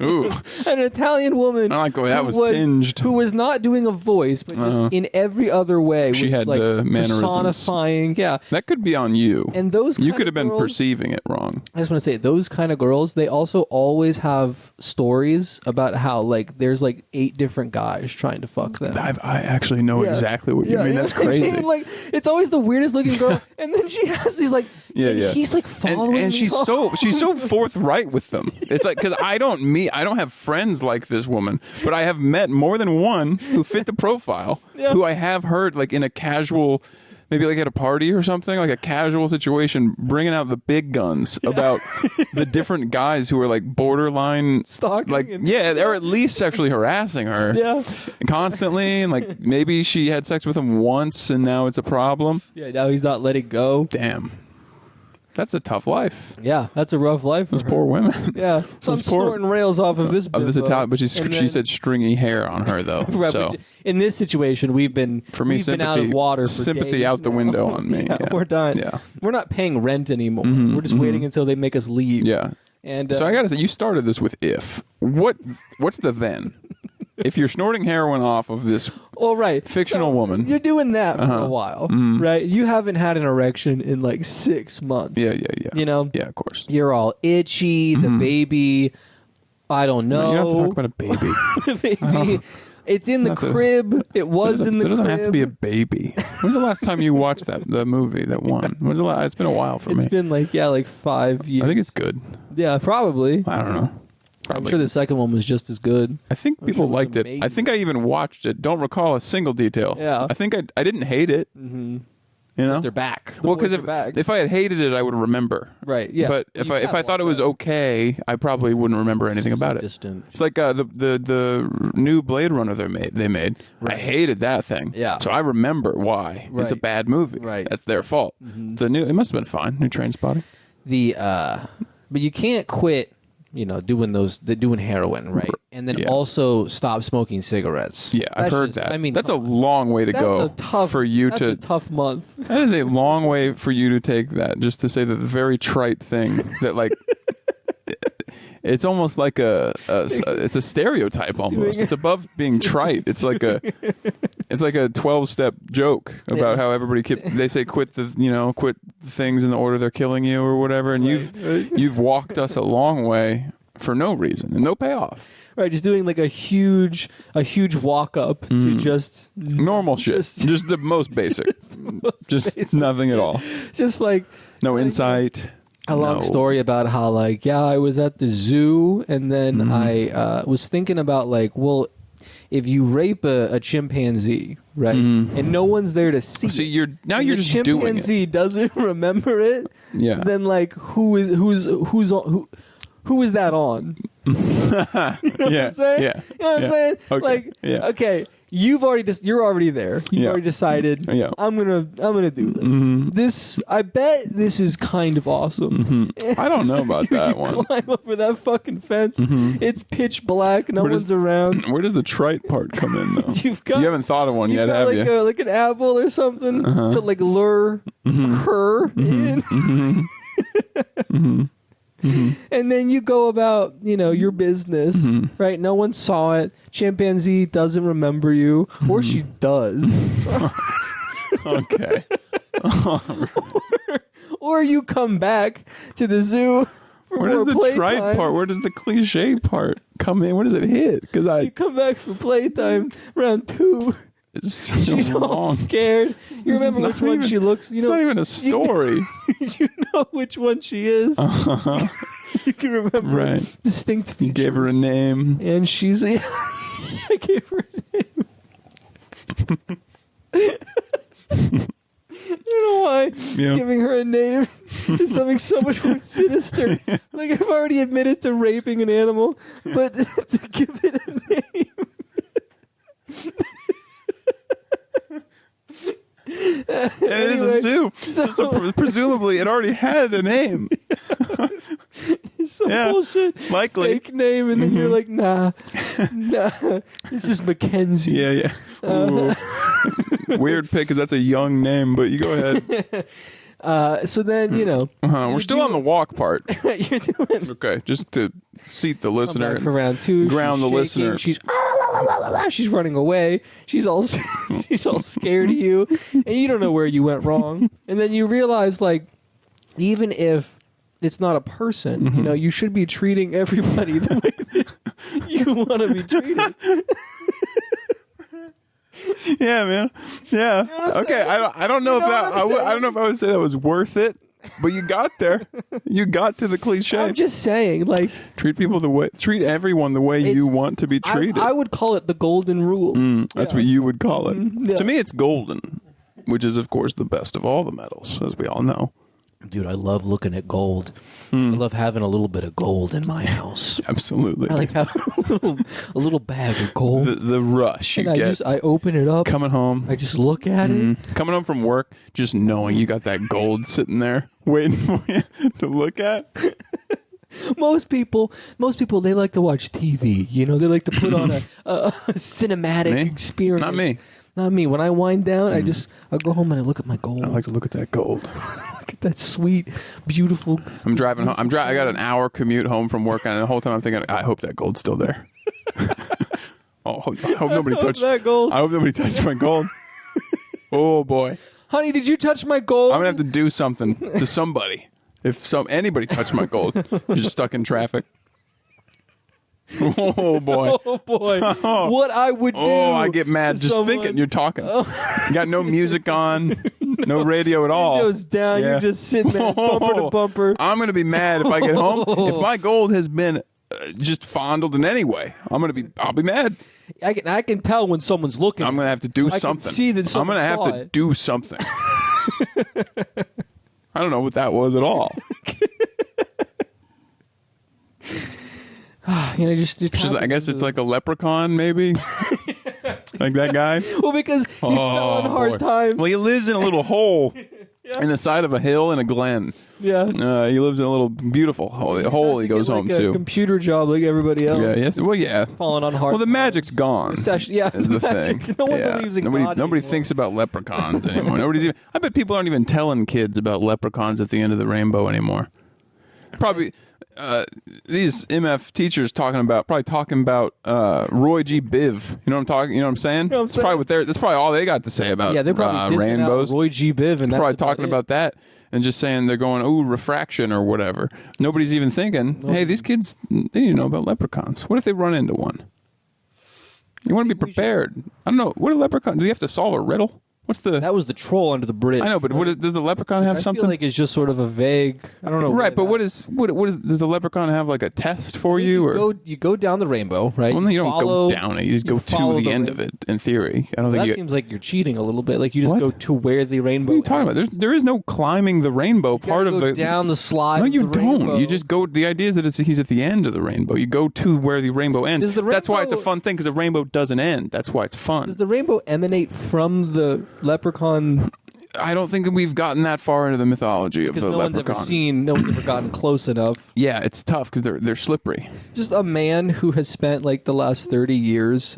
Ooh. An Italian woman. I like the way that was tinged. Who was not doing a voice, but just in every other way. She had like the mannerisms. Personifying, yeah. That could be on you. And those you could have been perceiving it wrong. I just want to say, those kind of girls, they also always have stories about how like there's like 8 different guys trying to fuck them. I actually know exactly what you mean. That's crazy. I mean, like, it's always the weirdest looking girl, and then he's like, he's like following, and she's so forthright with them. It's like, because I don't have friends like this woman, but I have met more than one who fit the profile, who I have heard like in a casual, maybe like at a party or something, like a casual situation, bringing out the big guns about the different guys who are like borderline stalking, like they're at least sexually harassing her, constantly, and like maybe she had sex with him once and now it's a problem. Yeah, now he's not letting go. Damn. That's a tough life. Yeah, that's a rough life. Those poor women. Yeah, so I'm snorting rails off of this Italian, but she said stringy hair on her though. Right, so in this situation, we've been out of water. For sympathy days out the window on me. We're done. Yeah, we're not paying rent anymore. We're just waiting until they make us leave. Yeah. And so I gotta say, you started this with if. What's the then? If you're snorting heroin off of this fictional woman. You're doing that for a while, right? You haven't had an erection in like 6 months. Yeah. You know? Yeah, of course. You're all itchy, the baby, I don't know. You don't have to talk about a baby. The baby. It's in the crib. It was in the crib. It doesn't have to be a baby. When's the last time you watched the movie, that one? It's been a while for me. It's been like 5 years. I think it's good. Yeah, probably. I don't know. I'm sure the second one was just as good. I think people liked it. I think I even watched it. Don't recall a single detail. Yeah. I think I didn't hate it. Mm-hmm. You know? They're back. Well, because if I had hated it, I would remember. Right, yeah. But if I thought it was okay, I probably wouldn't remember anything about it. Distant. It's like the new Blade Runner they made. Right. I hated that thing. Yeah. So I remember why. Right. It's a bad movie. Right. That's their fault. Mm-hmm. It must have been fine. New Trainspotting. But you can't quit, doing heroin, right? And then also stop smoking cigarettes. Yeah, I've heard that. I mean, that's a long way to go for you to. That's a tough month. That is a long way for you to take that, just to say the very trite thing that, like, it's almost like it's a stereotype almost. It's above being trite. It's like a 12-step joke about how everybody they say quit quit things in the order they're killing you or whatever, and you've walked us a long way for no reason and no payoff. Right, just doing like a huge walk up to just normal shit, just the most basic, just nothing at all, just like no insight. A long story about how, like, I was at the zoo, and then I was thinking about, like, well, if you rape a chimpanzee, right, and no one's there to see it, you're just doing it. The chimpanzee doesn't remember it. Yeah. Then, like, who is that on? You know what I'm saying? Yeah. You know what I'm saying? Okay. Like, okay. You're already there. You've already decided. Yeah. I'm gonna do this. Mm-hmm. This, I bet this is kind of awesome. Mm-hmm. I don't know about that one. Climb over that fucking fence. Mm-hmm. It's pitch black. No one's around. Where does the trite part come in, though? You haven't thought of one yet, have you? Like an apple or something to like lure her in. Mm-hmm. Mm-hmm. Mm-hmm. And then you go about, your business, right? No one saw it. Chimpanzee doesn't remember you, or she does. Okay. or you come back to the zoo for Where does the trite part? Where does the cliche part come in? Where does it hit? You come back for playtime round 2. She's all scared. You remember which one she looks. It's not even a story. You know which one she is. Uh-huh. You can remember distinct features. You gave her a name, and she's. I gave her a name. I don't know why giving her a name is something so much more sinister. Like, I've already admitted to raping an animal, but to give it a name. And it is a zoo, so presumably it already had a name. some bullshit likely fake name, and then you're like, nah, this is Mackenzie. Yeah. Weird pick because that's a young name, but you go ahead. So then, we're still on the walk part. You're doing. Okay, just to seat the listener. Back for round 2. Ground the listener. She's running away. She's all scared of you, and you don't know where you went wrong. And then you realize, like, even if it's not a person, you should be treating everybody the way that you want to be treated. Yeah, man. Yeah. You know okay. I don't know if that. I don't know if I would say that was worth it, but you got there. You got to the cliche. I'm just saying, like, treat everyone the way you want to be treated. I would call it the golden rule. That's what you would call it. Yeah. To me, it's golden, which is, of course, the best of all the metals, as we all know. Dude, I love looking at gold. I love having a little bit of gold in my house. Absolutely. I like having a little bag of gold. The rush you get. I open it up. Coming home. I just look at it. Coming home from work, just knowing you got that gold sitting there waiting for you to look at. Most people, they like to watch TV. They like to put on a cinematic experience. Not me. Not me. When I wind down, I go home and I look at my gold. I like to look at that gold. Look at that sweet, beautiful. I'm driving home. I got an hour commute home from work, and the whole time I'm thinking, I hope that gold's still there. I hope nobody touched that gold. I hope nobody touched my gold. Oh boy, honey, did you touch my gold? I'm gonna have to do something to somebody. If anybody touched my gold, you're just stuck in traffic. Oh boy! Oh boy! What I would do? Oh, I get mad just thinking you're talking. You got no music on, no radio at all. Radio's down. Yeah. You're just sitting there, bumper to bumper. I'm gonna be mad if I get home. If my gold has been just fondled in any way, I'll be mad. I can tell when someone's looking. I'm gonna have to do something. I can see that someone I'm gonna have to do something. I don't know what that was at all. I guess it's like a leprechaun, maybe. Like that guy. Well, because he fell on hard times. Well, he lives in a little hole in the side of a hill in a glen. Yeah. He lives in a little beautiful hole. He goes home to. A computer job like everybody else. Yeah. Yes. Well, yeah. Falling on hard. Well, the magic's gone. Yeah. Is the thing. No one believes in God. Nobody thinks about leprechauns anymore. I bet people aren't even telling kids about leprechauns at the end of the rainbow anymore. Probably. These MF teachers talking about Roy G. Biv. You know what I'm talking? You know what I'm saying? That's probably all they got to say about they're probably rainbows. Roy G. Biv, and they're probably talking about that and just saying they're going, ooh, refraction or whatever. Nobody's even thinking, hey, these kids, they need to know about leprechauns. What if they run into one? You want to be prepared. I don't know. What a leprechaun? Do you have to solve a riddle? That was the troll under the bridge. I know, but does the leprechaun have something? I feel like it's just sort of a vague. I don't know. Right, but does the leprechaun have like a test for you? You go down the rainbow, right? Well, no, you don't go down it. You just go to the end of it. In theory, I don't think that seems like you're cheating a little bit. Like you just go to where the rainbow. What are you talking about? There is no climbing the rainbow. Part of the down the slide. No, you don't. Rainbow. You just go. The idea is that he's at the end of the rainbow. You go to where the rainbow ends. That's why it's a fun thing because the rainbow doesn't end. That's why it's fun. Does the rainbow emanate from the leprechaun? I don't think we've gotten that far into the mythology of the leprechaun. No one's ever gotten close enough. Yeah, it's tough because they're slippery. Just a man who has spent like the last 30 years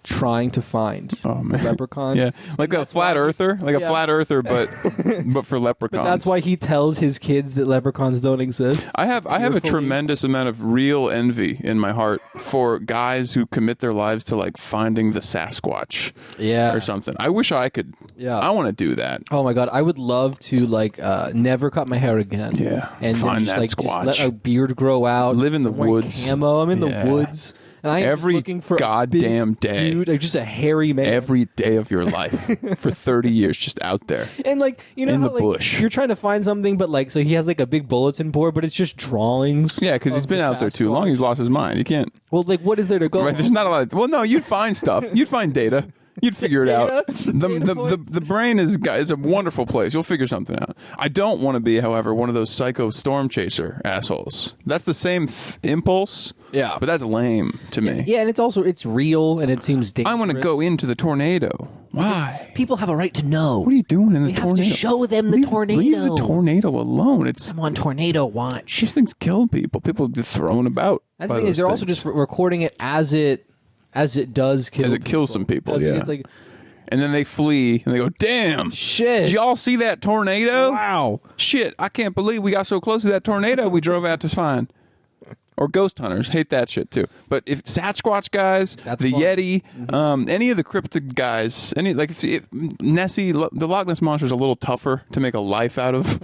trying to find a leprechaun. Yeah, like a flat earther, but for leprechauns. But that's why he tells his kids that leprechauns don't exist. I have a tremendous amount of real envy in my heart for guys who commit their lives to like finding the Sasquatch, or something. I wish I could. Yeah, I want to do that. Oh my god, I would love to like never cut my hair again. Yeah, and find then just, that Squatch. Just let a beard grow out. Live in the woods. Camo. I'm in the woods. And I am every looking for goddamn day, dude, just a hairy man. Every day of your life for 30 years, just out there, and like in the bush. You're trying to find something, but like so he has like a big bulletin board, but it's just drawings. Yeah, because he's been out there too long. He's lost his mind. You can't. Well, like what is there to go? Right, there's not a lot. Well, no, you'd find stuff. You'd find data. You'd figure it out. Data The brain is a wonderful place. You'll figure something out. I don't want to be, however, one of those psycho storm chaser assholes. That's the same impulse. Yeah. But that's lame to me. Yeah, and it's real, and it seems dangerous. I want to go into the tornado. Why? People have a right to know. What are you doing in the tornado? We have to show them the tornado. Leave the tornado alone. I'm on tornado watch. These things kill people. People get thrown about. That's the thing is they're also just recording it as it does kill. As it kills some people. Yeah. It's like, and then they flee and they go, damn. Shit. Did y'all see that tornado? Wow. Shit. I can't believe we got so close to that tornado we drove out to find. Or ghost hunters hate that shit too. But if Sasquatch guys, That's the fun. Yeti, any of the cryptid guys, Nessie, the Loch Ness monster is a little tougher to make a life out of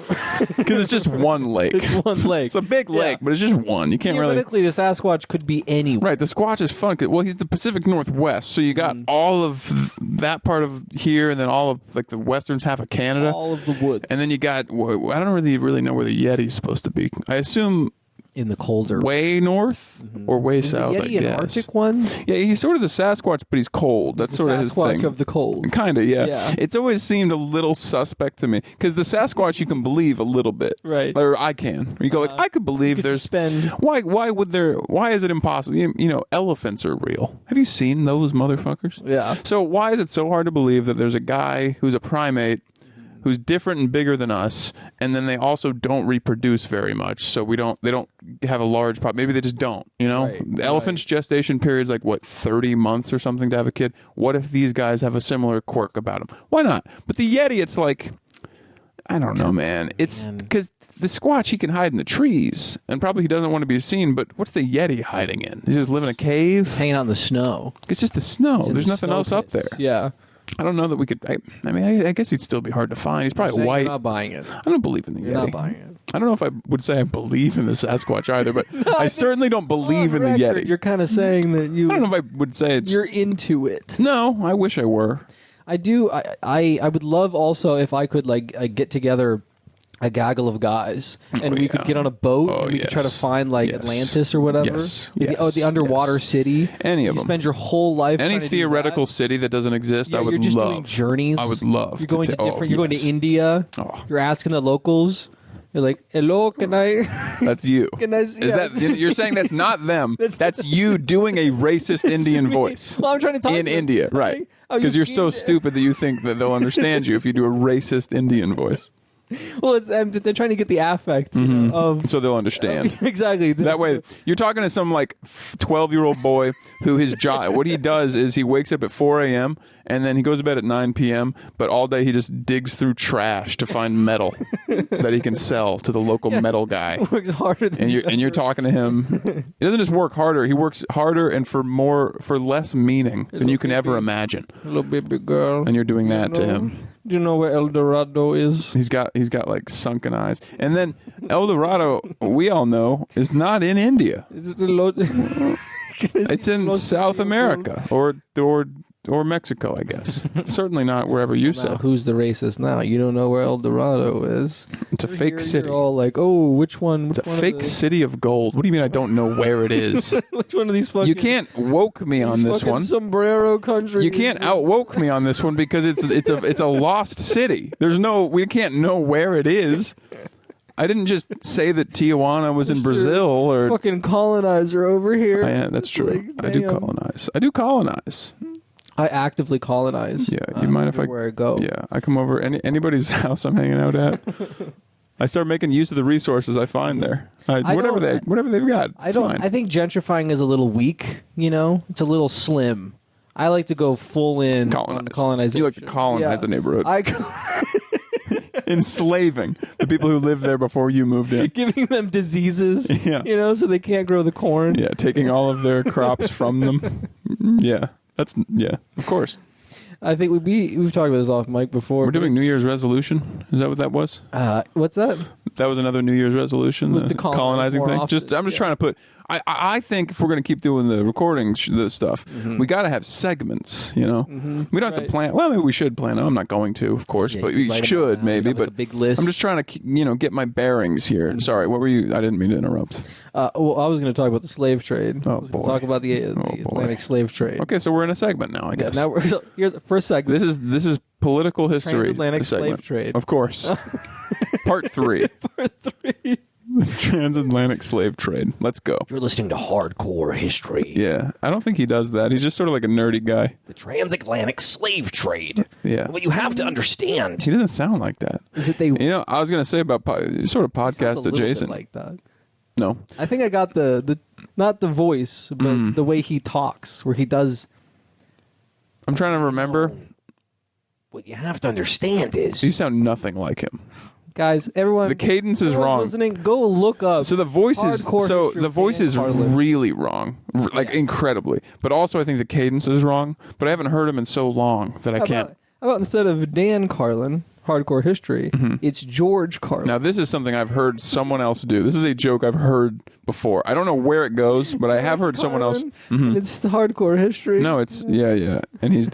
because it's just one lake. It's one lake. It's a big lake, but it's just one. You can't really. Theoretically, the Sasquatch could be anywhere. Right, the Squatch is fun. Well, he's the Pacific Northwest, so you got all of that part of here, and then all of like the western half of Canada, All of the woods. and then you got. I don't really know where the Yeti's supposed to be. I assume In the colder. way north or way Is the south. Yeti I an guess. Arctic one? Yeah, he's sort of the Sasquatch, but he's cold. That's sort of his Sasquatch thing. of the cold. Kind of, yeah. Yeah. It's always seemed a little suspect to me because the Sasquatch you can believe a little bit, Right. Or I can. You go like, I could believe could there's. suspend. Why is it impossible? You know, elephants are real. Have you seen those motherfuckers? Yeah. So why is it so hard to believe that there's a guy who's a primate who's different and bigger than us, and then they also don't reproduce very much, so they don't have a large pop. Maybe they just don't, you know? Right, The elephant's gestation period's like, 30 months or something to have a kid? What if these guys have a similar quirk about them? Why not? But the Yeti, it's like, I don't know, man. It's because the Squatch, he can hide in the trees, and probably he doesn't want to be seen, but what's the Yeti hiding in? Does he just live in a cave? Hanging out in the snow. It's just the snow. In There's the nothing snow else up there. pits. Yeah. I don't know that we could. I guess he'd still be hard to find. He's probably You're white. not buying it. I don't believe in the You're Yeti. not buying it. I don't know if I would say I believe in the Sasquatch either, but I certainly don't believe in the Yeti. You're kind of saying that I don't know if I would say it's. you're into it. No, I wish I were. I do. I would love also if I could get together a gaggle of guys and we could get on a boat and we could try to find Atlantis or whatever. Yes. The underwater city. Any of you them. spend your whole life. Any trying to do theoretical that. city that doesn't exist, Yeah, I would you're just love. doing journeys. I would love. You're going to different. You're going to yes. India. Oh. You're asking the locals. You're like, hello, can I? That's you. Can I see? Is that you're saying that's not them? That's you doing a racist Indian voice. Well, I'm trying to talk in to them. India, right? Oh, Because you're so seen- stupid that you think that they'll understand you if you do a racist Indian voice. Well, they're trying to get the affect of. So they'll understand. Exactly. That way, you're talking to some 12-year-old boy who his job, what he does is he wakes up at 4 a.m. and then he goes to bed at 9 p.m. But all day he just digs through trash to find metal that he can sell to the local metal guy. Works harder than And you're talking to him. He doesn't just work harder; he works harder and for less meaning than you can ever imagine. Hello, baby girl. And you're doing that to him. Do you know where El Dorado is? He's got sunken eyes. And then El Dorado, we all know, is not in India. It's in South America or Mexico, I guess. Certainly not wherever you Now, said. who's the racist now? You don't know where El Dorado is. It's a fake city. You're all like, oh, which one? It's a fake city of gold. What do you mean I don't know where it is? Which one of these fucking? You can't woke me on this one. Sombrero country. You can't outwoke me on this one because it's a lost city. We can't know where it is. I didn't just say that Tijuana was in Brazil or fucking colonizer over here. that's true. Like, I do damn. colonize. I do colonize. I actively colonize. Yeah, you mind if where I go? Yeah, I come over anybody's house I'm hanging out at. I start making use of the resources I find there. Whatever they've got. It's fine. I think gentrifying is a little weak. It's a little slim. I like to go full in on colonization. You like to colonize the neighborhood. Enslaving the people who lived there before you moved in. Giving them diseases, Yeah. so they can't grow the corn. Yeah, taking all of their crops from them. Yeah, of course. I think we've talked about this off mic before. We're doing New Year's resolution. Is that what that was? What's that? That was another New Year's resolution, Was the to colonize colonizing more thing. often, I'm just trying to put. I think if we're going to keep doing the recording this stuff, we got to have segments. We don't have to plan. Well, maybe we should plan. I'm not going to, of course, but we should maybe. But a big list. I'm just trying to get my bearings here. Sorry, what were you? I didn't mean to interrupt. Well, I was going to talk about the slave trade. Oh boy. Talk about the Atlantic slave trade. Okay, so we're in a segment now, I guess. Now here's the first segment. This is political history. Transatlantic slave trade. Of course. Part 3. Part 3. The transatlantic slave trade. Let's go. You're listening to Hardcore History. Yeah, I don't think he does that. He's just sort of like a nerdy guy. The transatlantic slave trade. Yeah. What you have to understand. He doesn't sound like that. Is it they? I was going to say about sort of podcast adjacent. Like that. No. I think I got the not the voice, but the way he talks, where he does. I'm trying to remember. What you have to understand is... You sound nothing like him. Guys, everyone. The cadence is wrong. Listening, go look up. So the voice is really wrong, incredibly. But also, I think the cadence is wrong. But I haven't heard him in so long that I can't. How about instead of Dan Carlin, Hardcore History, it's George Carlin. Now, this is something I've heard someone else do. This is a joke I've heard before. I don't know where it goes, but I have heard someone else. It's the Hardcore History. No, it's yeah, and he's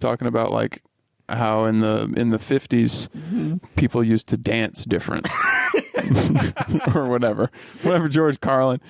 talking about like how in the 50s people used to dance different or whatever George Carlin,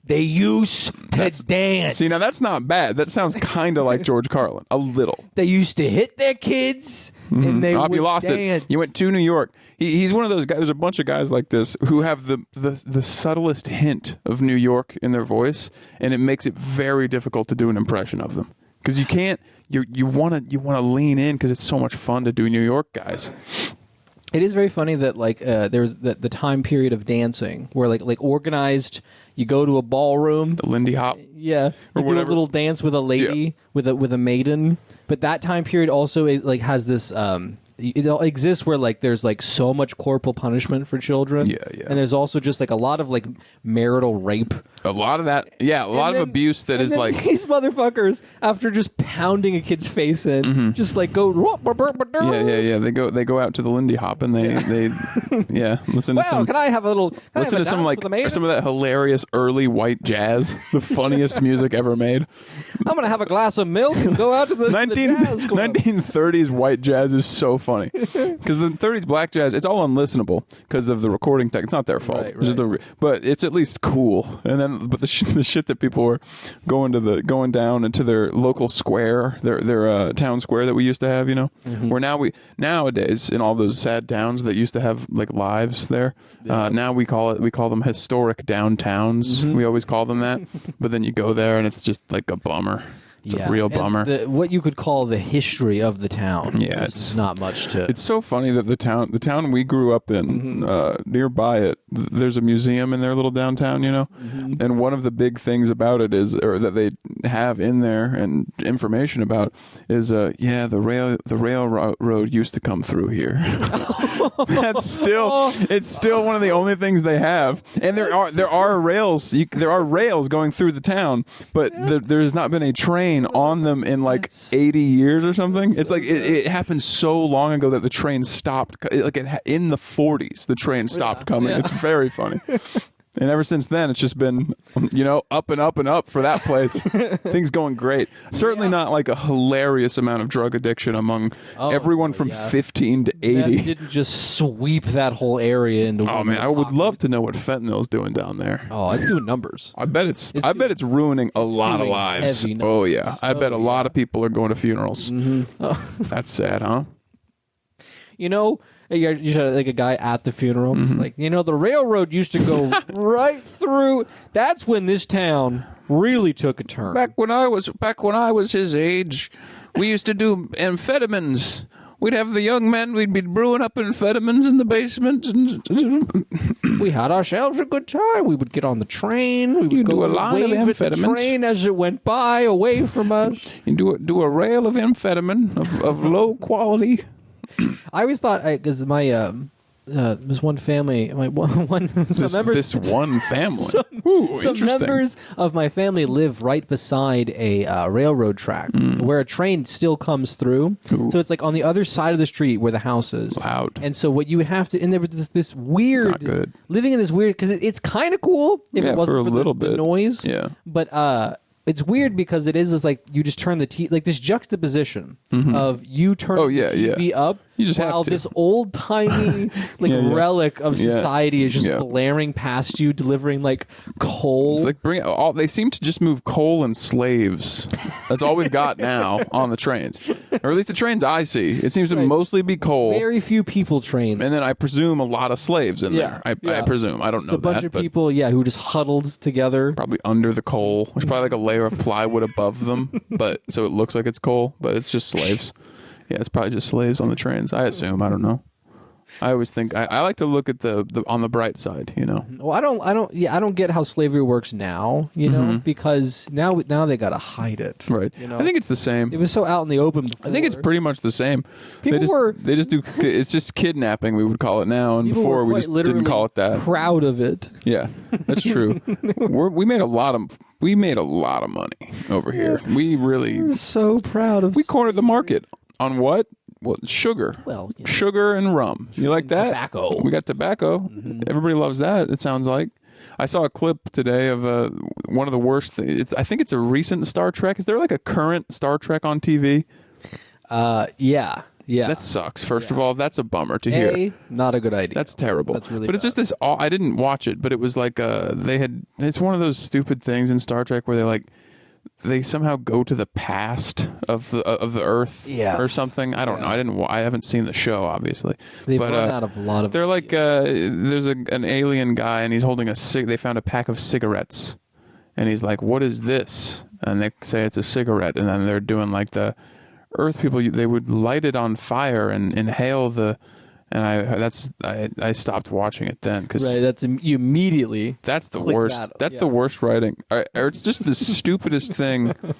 They used to dance. See, now that's not bad. That sounds kind of like George Carlin, a little. They used to hit their kids and they would You lost dance. it. You went to New York. He's one of those guys. There's a bunch of guys like this who have the subtlest hint of New York in their voice, and it makes it very difficult to do an impression of them because you can't. You want to lean in because it's so much fun to do New York guys. It is very funny that there's the time period of dancing where like organized. You go to a ballroom, The Lindy Hop. yeah, you do a little dance with a lady, with a maiden. But that time period also has this. It exists where there's so much corporal punishment for children. Yeah. And there's also just a lot of marital rape. A lot of that. Yeah, a lot of abuse that is these motherfuckers, after just pounding a kid's face in, just go. Yeah. They go out to the Lindy Hop and they listen to some. Can I have a little? Listen to some some of that hilarious early white jazz, the funniest music ever made. I'm gonna have a glass of milk and go out to the jazz club. 1930s white jazz is so funny because the 30s black jazz, it's all unlistenable because of the recording tech. It's not their fault, Right. It's just but it's at least cool. And then, but the shit that people were going down into their local square, their town square that we used to have, where nowadays in all those sad towns that used to have lives there, now we call them historic downtowns. We always call them that, but then you go there and it's just like a bummer. It's a real bummer. What you could call the history of the town. Yeah, it's not much to. It's so funny that the town we grew up in, nearby it, there's a museum in their little downtown, and one of the big things about it is, or that they have in there and information about is, the railroad used to come through here. It's still one of the only things they have, and there are rails. There are rails going through the town, but there has not been a train on them in 80 years or something. It's it happened so long ago that the train stopped. In the 40s, the train stopped coming. Yeah. It's very funny. And ever since then, it's just been, up and up and up for that place. Things going great. Certainly not a hilarious amount of drug addiction among everyone from 15 to 80. That didn't just sweep that whole area into. Oh man, I would love to know what fentanyl's doing down there. Oh, it's doing numbers. I bet it's ruining a lot of lives. Oh yeah, I bet a lot of people are going to funerals. That's sad, huh? You should have a guy at the funeral. It's the railroad used to go right through. That's when this town really took a turn. Back when I was his age, we used to do amphetamines. We'd have the young men. We'd be brewing up amphetamines in the basement, and we had ourselves a good time. We would get on the train. We would go do a line of wave at the amphetamines. train as it went by, away from us. You do a rail of amphetamine of low quality. I always thought, because my there's one family. This one family. Some members of my family live right beside a railroad track where a train still comes through. Ooh. So it's like on the other side of the street where the house is. Loud. And so what you would have to, and there was this weird, living in this weird, because it's kind of cool if it wasn't for the noise. Yeah. But it's weird because it is this like you just turn the TV, like this juxtaposition of you turn the TV up. You just while have to. This old timey relic of society is just blaring past you, delivering like coal. It's like they seem to just move coal and slaves. That's all we've got now on the trains, or at least the trains I see. It seems to mostly be coal. Very few people trains, and then I presume a lot of slaves in there. I presume. I don't know a bunch of people, who just huddled together, probably under the coal. There's probably like a layer of plywood above them, but so it looks like it's coal, but it's just slaves. Yeah, it's probably just slaves on the trains. I assume. I don't know. I always think I like to look at the on the bright side. Well, I don't get how slavery works now. Because now they gotta hide it. Right. I think it's the same. It was so out in the open before. I think it's pretty much the same. They just do. It's just kidnapping. We would call it now, and before we just didn't call it that. Proud of it. Yeah, that's true. we made a lot of money over here. We're so proud of. We cornered the market. On what? Well, sugar. Well, sugar and rum. You like that? Tobacco. We got tobacco. Everybody loves that. It sounds like. I saw a clip today of one of the worst things. I think it's a recent Star Trek. Is there like a current Star Trek on TV? Yeah. That sucks. First of all, that's a bummer to hear. Not a good idea. That's terrible. That's really But it's just this. I didn't watch it, but it was like it's one of those stupid things in Star Trek where they somehow go to the past of the Earth or something. I don't know. I haven't seen the show, obviously. They've run out of a lot of. They're like there's an alien guy and he's holding they found a pack of cigarettes, and he's like, "What is this?" And they say it's a cigarette, and then they're doing like the Earth people. They would light it on fire and inhale the. And I stopped watching it then because that's you immediately. That's the worst. That's the worst writing. Or it's just the stupidest thing. You know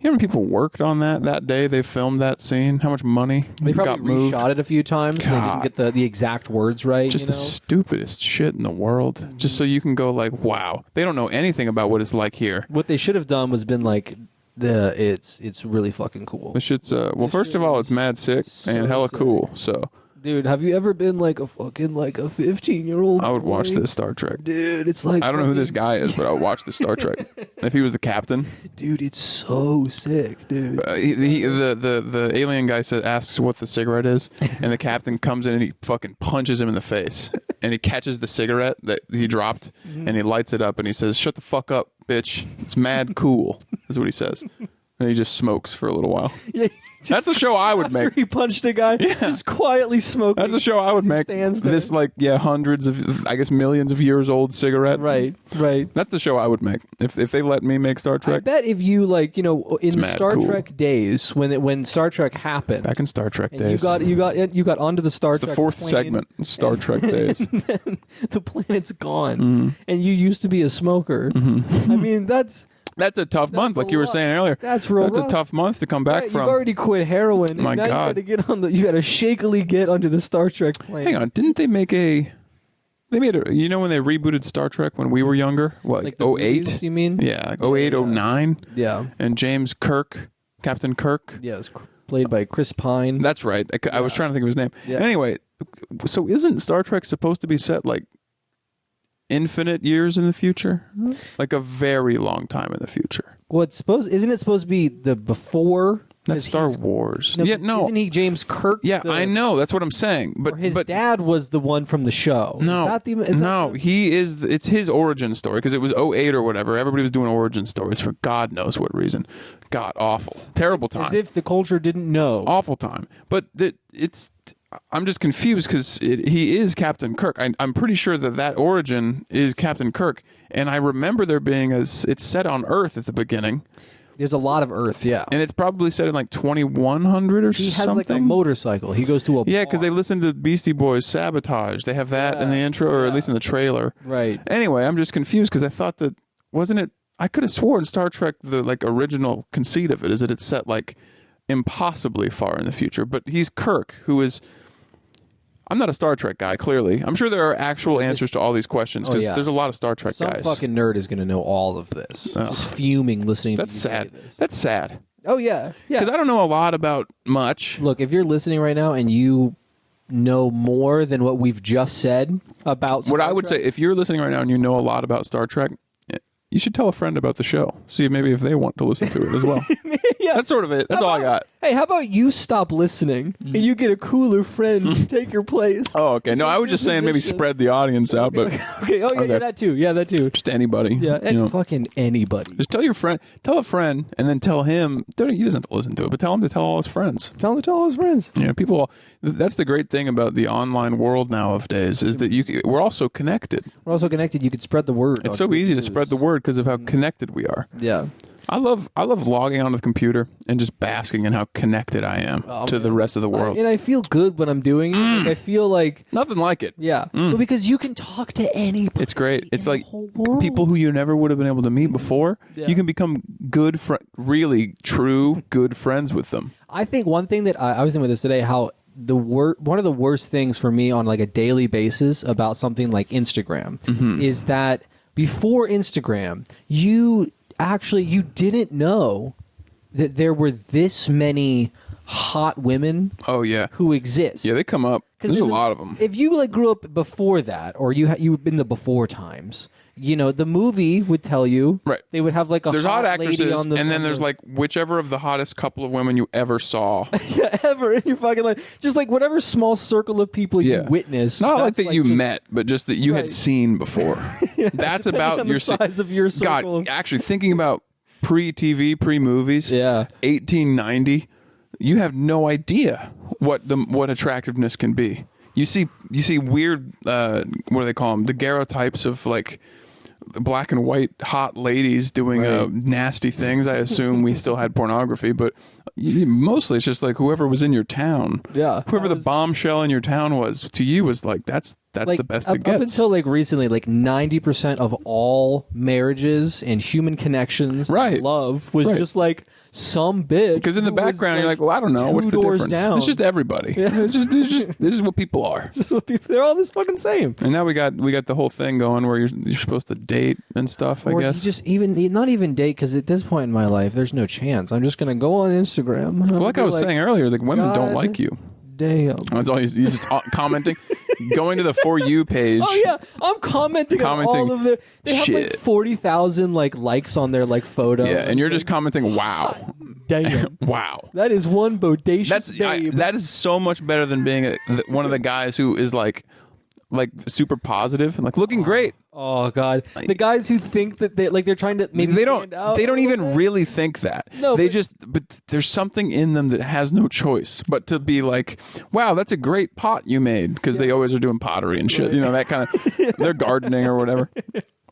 how many people worked on that day they filmed that scene? How much money they probably got reshot it a few times. They didn't get the exact words right. Just the stupidest shit in the world. Just so you can go like, wow. They don't know anything about what it's like here. What they should have done was been like. It's really fucking cool. This shit's first of all, it's mad sick and hella cool. So. Dude, have you ever been like a 15-year-old? I would watch this Star Trek. Dude, it's like I don't know who this guy is, but I'll watch the Star Trek. If he was the captain. Dude, it's so sick, dude. The alien guy asks what the cigarette is, and the captain comes in and he fucking punches him in the face. And he catches the cigarette that he dropped, and he lights it up, and he says, "Shut the fuck up, bitch. It's mad cool." That's what he says. And he just smokes for a little while. Yeah. That's the show I would make. After he punched a guy, just quietly smoking. That's the show I would make. This hundreds of, I guess millions of years old cigarette. Right. That's the show I would make if they let me make Star Trek. I bet if you in the Star Trek days when Star Trek happened. Back in Star Trek days. You got onto the Star Trek. It's the fourth plane, segment, Star Trek days. And then the planet's gone, and you used to be a smoker. I mean, That's a tough month, like you were saying earlier. That's rough. a tough month to come back from. You've already quit heroin. My now God. You got to shakily get onto the Star Trek plane. Hang on, didn't they make They made when they rebooted Star Trek when we were younger? What, like 08? You mean? Yeah, like 08, 09. Yeah. And James Kirk, Captain Kirk. Yeah, it was played by Chris Pine. That's right. I was trying to think of his name. Yeah. Anyway, so isn't Star Trek supposed to be set like infinite years in the future? Like a very long time in the future. Well, isn't it supposed to be the before? That's Star Wars. No, yeah, no. Isn't he James Kirk? Yeah, I know. That's what I'm saying. But his dad was the one from the show. No, he is. It's his origin story because it was 08 or whatever. Everybody was doing origin stories for God knows what reason. God, awful, terrible time. As if the culture didn't know. Awful time. But I'm just confused because he is Captain Kirk. I'm pretty sure that origin is Captain Kirk, and I remember there being it's set on Earth at the beginning. There's a lot of Earth, yeah, and it's probably set in like 2100 or something. He has like a motorcycle. He goes to a because they listen to Beastie Boys' "Sabotage." They have that in the intro, or at least in the trailer. Right. Anyway, I'm just confused because I thought that wasn't it. I could have sworn Star Trek, the original conceit of it is that it's set like impossibly far in the future, but he's Kirk, who is. I'm not a Star Trek guy, clearly. I'm sure there are actual answers to all these questions because there's a lot of Star Trek guys. Some fucking nerd is going to know all of this. Just fuming listening to you sad. say this. That's sad. Oh, yeah. Because I don't know a lot about much. Look, if you're listening right now and you know more than what we've just said about Star What I would Trek, say, if you're listening right now and you know a lot about Star Trek, you should tell a friend about the show. See maybe if they want to listen to it as well. yeah. That's sort of it. That's all I got. Hey, how about you stop listening and you get a cooler friend to take your place? Oh, okay. No, I was just saying maybe spread the audience out, but okay. Oh, yeah, that too. Yeah, that too. just anybody. Yeah, and fucking anybody. Just tell your friend, tell a friend, and then tell him. He doesn't have to listen to it, but tell him to tell all his friends. Tell him to tell all his friends. People. That's the great thing about the online world nowadays is that we're all so connected. We're also connected. You could spread the word. It's so easy to spread the word because of how connected we are. Yeah. I love logging onto the computer and just basking in how connected I am to the rest of the world. And I feel good when I'm doing it. Like, I feel like nothing like it. Yeah, well, because you can talk to anybody. It's great. It's like people who you never would have been able to meet before. Yeah. You can become really true good friends with them. I think one thing that I was thinking with this today, how one of the worst things for me on like a daily basis about something like Instagram is that before Instagram, you didn't know that there were this many hot women who exist. Yeah, they come up. There's a lot of them. If you like grew up before that, or you've been the before times, the movie would tell you. Right. They would have like a there's hot actresses, lady on the, and then there's like whichever of the hottest couple of women you ever saw. Yeah, ever in your fucking life. Just like whatever small circle of people you witnessed. Not like that you met, but just that you had seen before. That's about your size of your circle. God, actually thinking about pre-TV, pre-movies. Yeah. 1890. You have no idea what attractiveness can be. You see weird what do they call them? Daguerreotypes of like black and white hot ladies doing nasty things. I assume we still had pornography, but mostly it's just like whoever was in your town. Yeah, whoever the bombshell in your town was to you was like that's like, the best it gets. Up until like recently, like 90% of all marriages and human connections, and love was just like some bitch. Because in the background, you're like, well, I don't know, what's the difference? Down. It's just everybody. Yeah. It's just this is what people are. This is what people. They're all this fucking same. And now we got the whole thing going where you're supposed to date and stuff. Or I guess you just not even date because at this point in my life, there's no chance. I'm just gonna go on Instagram. Well, like I was saying earlier, like women don't like you. Damn. That's all you just commenting, going to the For You page. Oh yeah, I'm commenting on all of their. They have like 40,000 like likes on their like photo. Yeah, and you're just commenting, "Wow, damn, wow." That is one bodacious babe. That is so much better than being one of the guys who is like super positive and like looking great. Oh God, the guys who think that they're trying to maybe they don't even really think that. No, but there's something in them that has no choice but to be like, wow, that's a great pot you made, because they always are doing pottery and shit, that kind of they're gardening or whatever.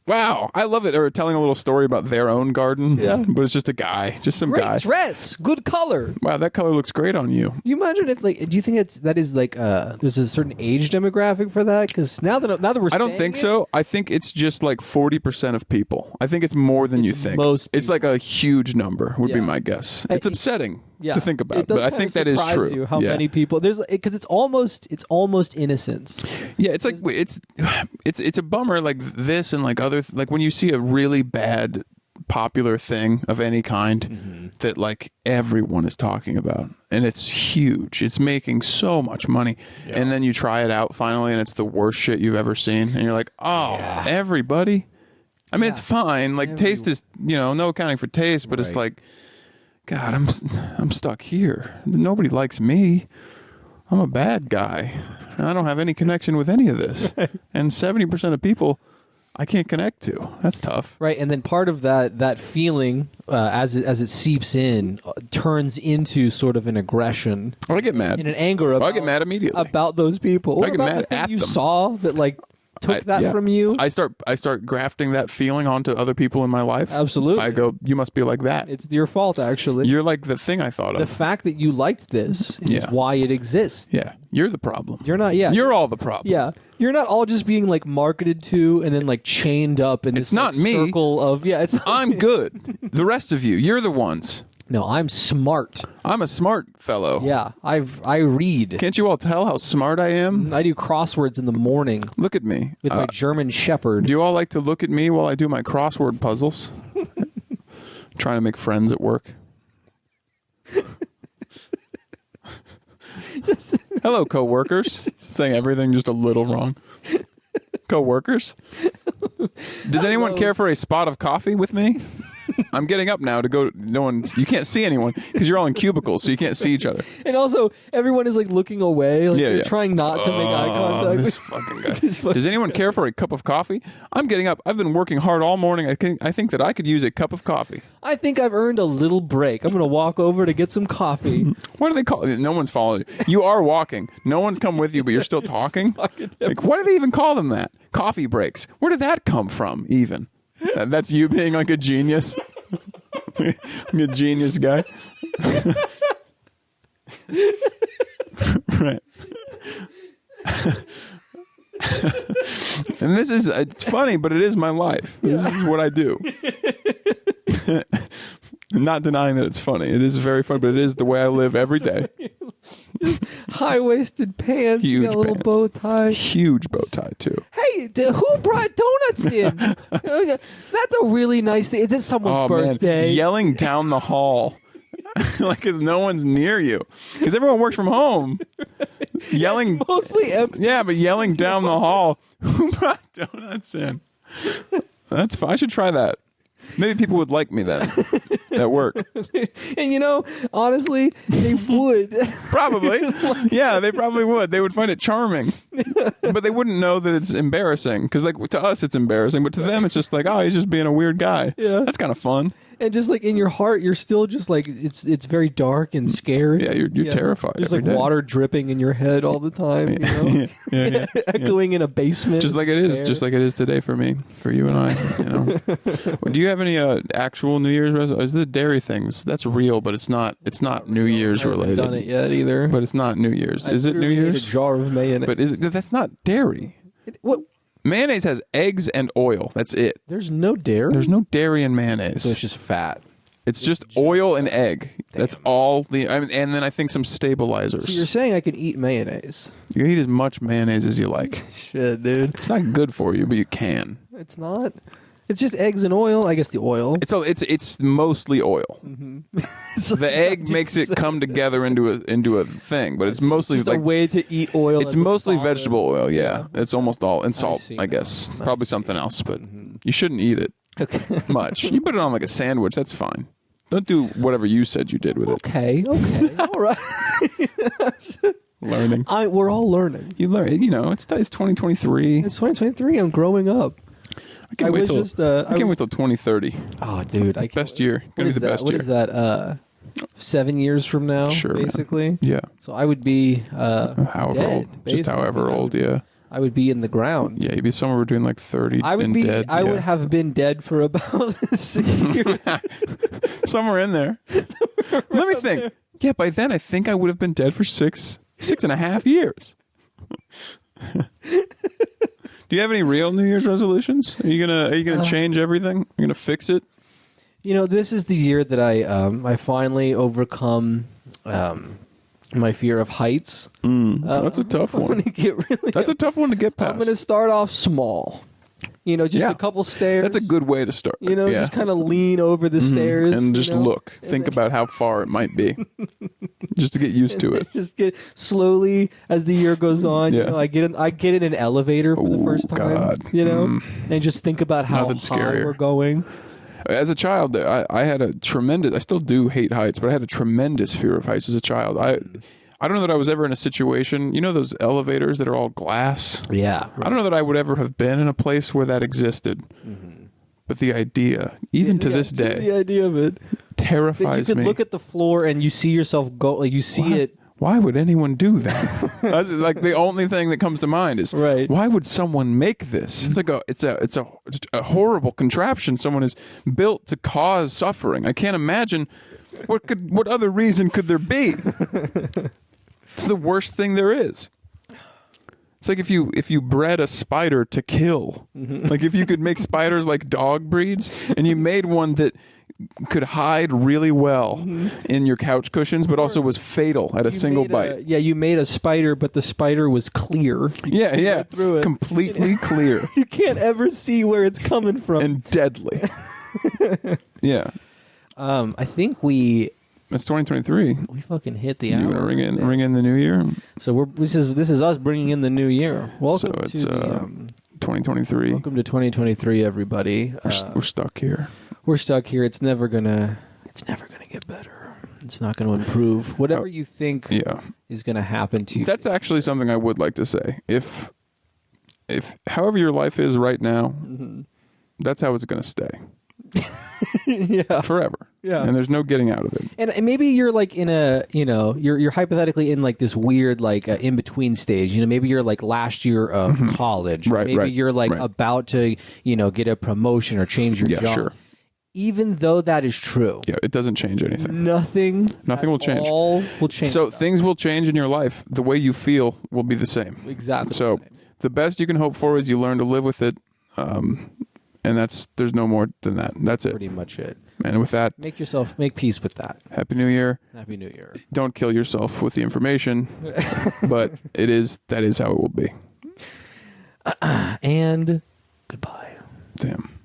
Wow, I love it. Or telling a little story about their own garden, but it's just a guy, just some great guy. Dress, good color. Wow, that color looks great on you. Do you imagine if do you think that is like there's a certain age demographic for that? Because now that we're, I don't think so. I think it's just like 40% of people. I think it's more than you think. Most it's like a huge number would be my guess. It's upsetting to think about, but I think that is true. You how many people there's because it's almost innocence. Yeah, it's like it's a bummer like this and like other like when you see a really bad popular thing of any kind that like everyone is talking about and it's huge, it's making so much money, and then you try it out finally and it's the worst shit you've ever seen, and you're like, everybody. I mean, it's fine. Like taste is no accounting for taste, but it's like, God, I'm stuck here. Nobody likes me. I'm a bad guy. I don't have any connection with any of this. And 70% of people I can't connect to. That's tough. Right, and then part of that feeling as it seeps in turns into sort of an aggression. I get mad. And an anger about, I get mad immediately about those people. I get mad at you them. saw that like took that from you. I start grafting that feeling onto other people in my life. Absolutely. I go, you must be like that. It's your fault, actually. You're like the thing I thought of. The fact that you liked this is why it exists. Yeah. You're the problem. You're not. Yeah. You're all the problem. Yeah. You're not all just being like marketed to and then like chained up in this not me. circle of it's. I'm good. The rest of you're the ones. No, I'm smart. I'm a smart fellow. Yeah, I read. Can't you all tell how smart I am? I do crosswords in the morning Look at me. with my German Shepherd. Do you all like to look at me while I do my crossword puzzles? Trying to make friends at work. Hello, co-workers. Saying everything just a little wrong. Co-workers. Does anyone care for a spot of coffee with me? I'm getting up now to go. No one. You can't see anyone because you're all in cubicles, so you can't see each other. And also, everyone is like looking away, like they're trying not to make eye contact. This fucking guy. Does anyone care for a cup of coffee? I'm getting up. I've been working hard all morning. I think that I could use a cup of coffee. I think I've earned a little break. I'm going to walk over to get some coffee. What do they call it? No one's following you. You are walking. No one's come with you, but you're still talking. Like, why do they even call them that? Coffee breaks. Where did that come from? Even. That's you being like a genius. A genius guy. Right. And this is, it's funny, but it is my life. This is what I do. I'm not denying that it's funny. It is very funny, but it is the way I live every day. High-waisted pants, Huge got a little pants. bow tie. Huge bow tie, too. Hey, who brought donuts in? That's a really nice thing. Is it someone's birthday? Man. Yelling down the hall. Like, because no one's near you. Because everyone works from home. Yelling. It's mostly empty. Yeah, but yelling down the hall. Who brought donuts in? That's fine. I should try that. Maybe people would like me then at work. And you know, honestly, they would. Probably. Yeah, they probably would. They would find it charming. But they wouldn't know that it's embarrassing. Because like to us, it's embarrassing. But to them, it's just like, oh, he's just being a weird guy. Yeah. That's kind of fun. And just like in your heart, you're still just like, it's very dark and scary. Yeah, you're terrified. There's every like day. water dripping in your head all the time, you know? Yeah. Echoing in a basement. Just like it is. Just like it is today for me, for you and I. You know. Well, do you have any actual New Year's resolutions? The dairy things. That's real, but it's not New Year's I haven't related. done it yet either. But it's not New Year's. Is it New literally ate Year's? a jar of mayonnaise. But is it? That's not dairy. What? Mayonnaise has eggs and oil. That's it. There's no dairy? There's no dairy in mayonnaise. So it's just fat. It's just oil and egg. That's all and then I think some stabilizers. So you're saying I can eat mayonnaise? You can eat as much mayonnaise as you like. Shit, dude. It's not good for you, but you can. It's not. It's just eggs and oil. I guess the oil. It's mostly oil. It's like The egg makes it come together into a thing, but it's mostly just like a way to eat oil. it's as a mostly solid. vegetable oil. Yeah, it's almost all and salt. see I now. guess probably something else, but you shouldn't eat it Okay. much. You put it on like a sandwich. That's fine. Don't do whatever you said you did with it. Okay. All right. Learning. We're all learning. You learn. You know, it's 2023. It's 2023. I'm growing up. I can't wait till 2030. Oh, dude. Best year. What Gonna be is the that? best What year. is that? 7 years from now, Sure, man. basically. Yeah. So I would be However dead, old. Just basically. however old. Yeah. I would be in the ground. Yeah. You'd be somewhere between like 30 I would and be. dead. I yeah. would have been dead for about 6 years. Somewhere in there. Let me think. Yeah, by then I think I would have been dead for 6.5 years. Do you have any real New Year's resolutions? Are you gonna change everything? You're gonna fix it? You know, this is the year that I finally overcome my fear of heights. That's a tough I'm one. gonna get really. That's a tough one to get past. I'm going to start off small. You know, just Yeah. a couple stairs. That's a good way to start. You know, yeah. just kind of lean over the stairs and just you know? look. And Think then- about how far it might be, just to get used to it. Just get slowly as the year goes on. Yeah. You know, I get in an elevator for the Oh, first time. God. You know, and just think about how Nothing high scarier. we're going. As a child, I had a tremendous. I still do hate heights, but I had a tremendous fear of heights as a child. I don't know that I was ever in a situation. You know those elevators that are all glass. Yeah, I don't know that I would ever have been in a place where that existed. But the idea, even to this the day, idea of it. That you terrifies could me. look at the floor and you see yourself go. Like you see it. Why would anyone do that? That's like the only thing that comes to mind is Right. why would someone make this? It's like it's a horrible contraption someone has built to cause suffering. I can't imagine what other reason could there be? It's the worst thing there is. It's like if you bred a spider to kill. Like if you could make spiders like dog breeds and you made one that could hide really well in your couch cushions, but also was fatal at a single bite. You made a spider, but the spider was clear. Yeah, right through it. Completely clear. You can't ever see where it's coming from. And deadly. Yeah. I think it's 2023. we fucking hit the hour. You want to ring in the new year? So this is us bringing in the new year. Welcome so it's, to 2023. welcome to 2023, everybody. We're stuck here. We're stuck here. It's never gonna get better. It's not going to improve. Whatever you think is going to happen to you. That's actually something I would like to say. If however your life is right now, that's how it's going to stay. Yeah. Forever. Yeah. And there's no getting out of it. And maybe you're like in a, you're hypothetically in like this weird like in between stage. Maybe you're like last year of college. Right. Maybe you're like about to, get a promotion or change your job. Sure. Even though that is true. Yeah, it doesn't change anything. Nothing will change. All will change. So things will change in your life. The way you feel will be the same. Exactly. So the best you can hope for is you learn to live with it. And there's no more than that. That's it. Pretty much it. And with that, make peace with that. Happy New Year. Happy New Year. Don't kill yourself with the information, but that is how it will be. And goodbye. Damn.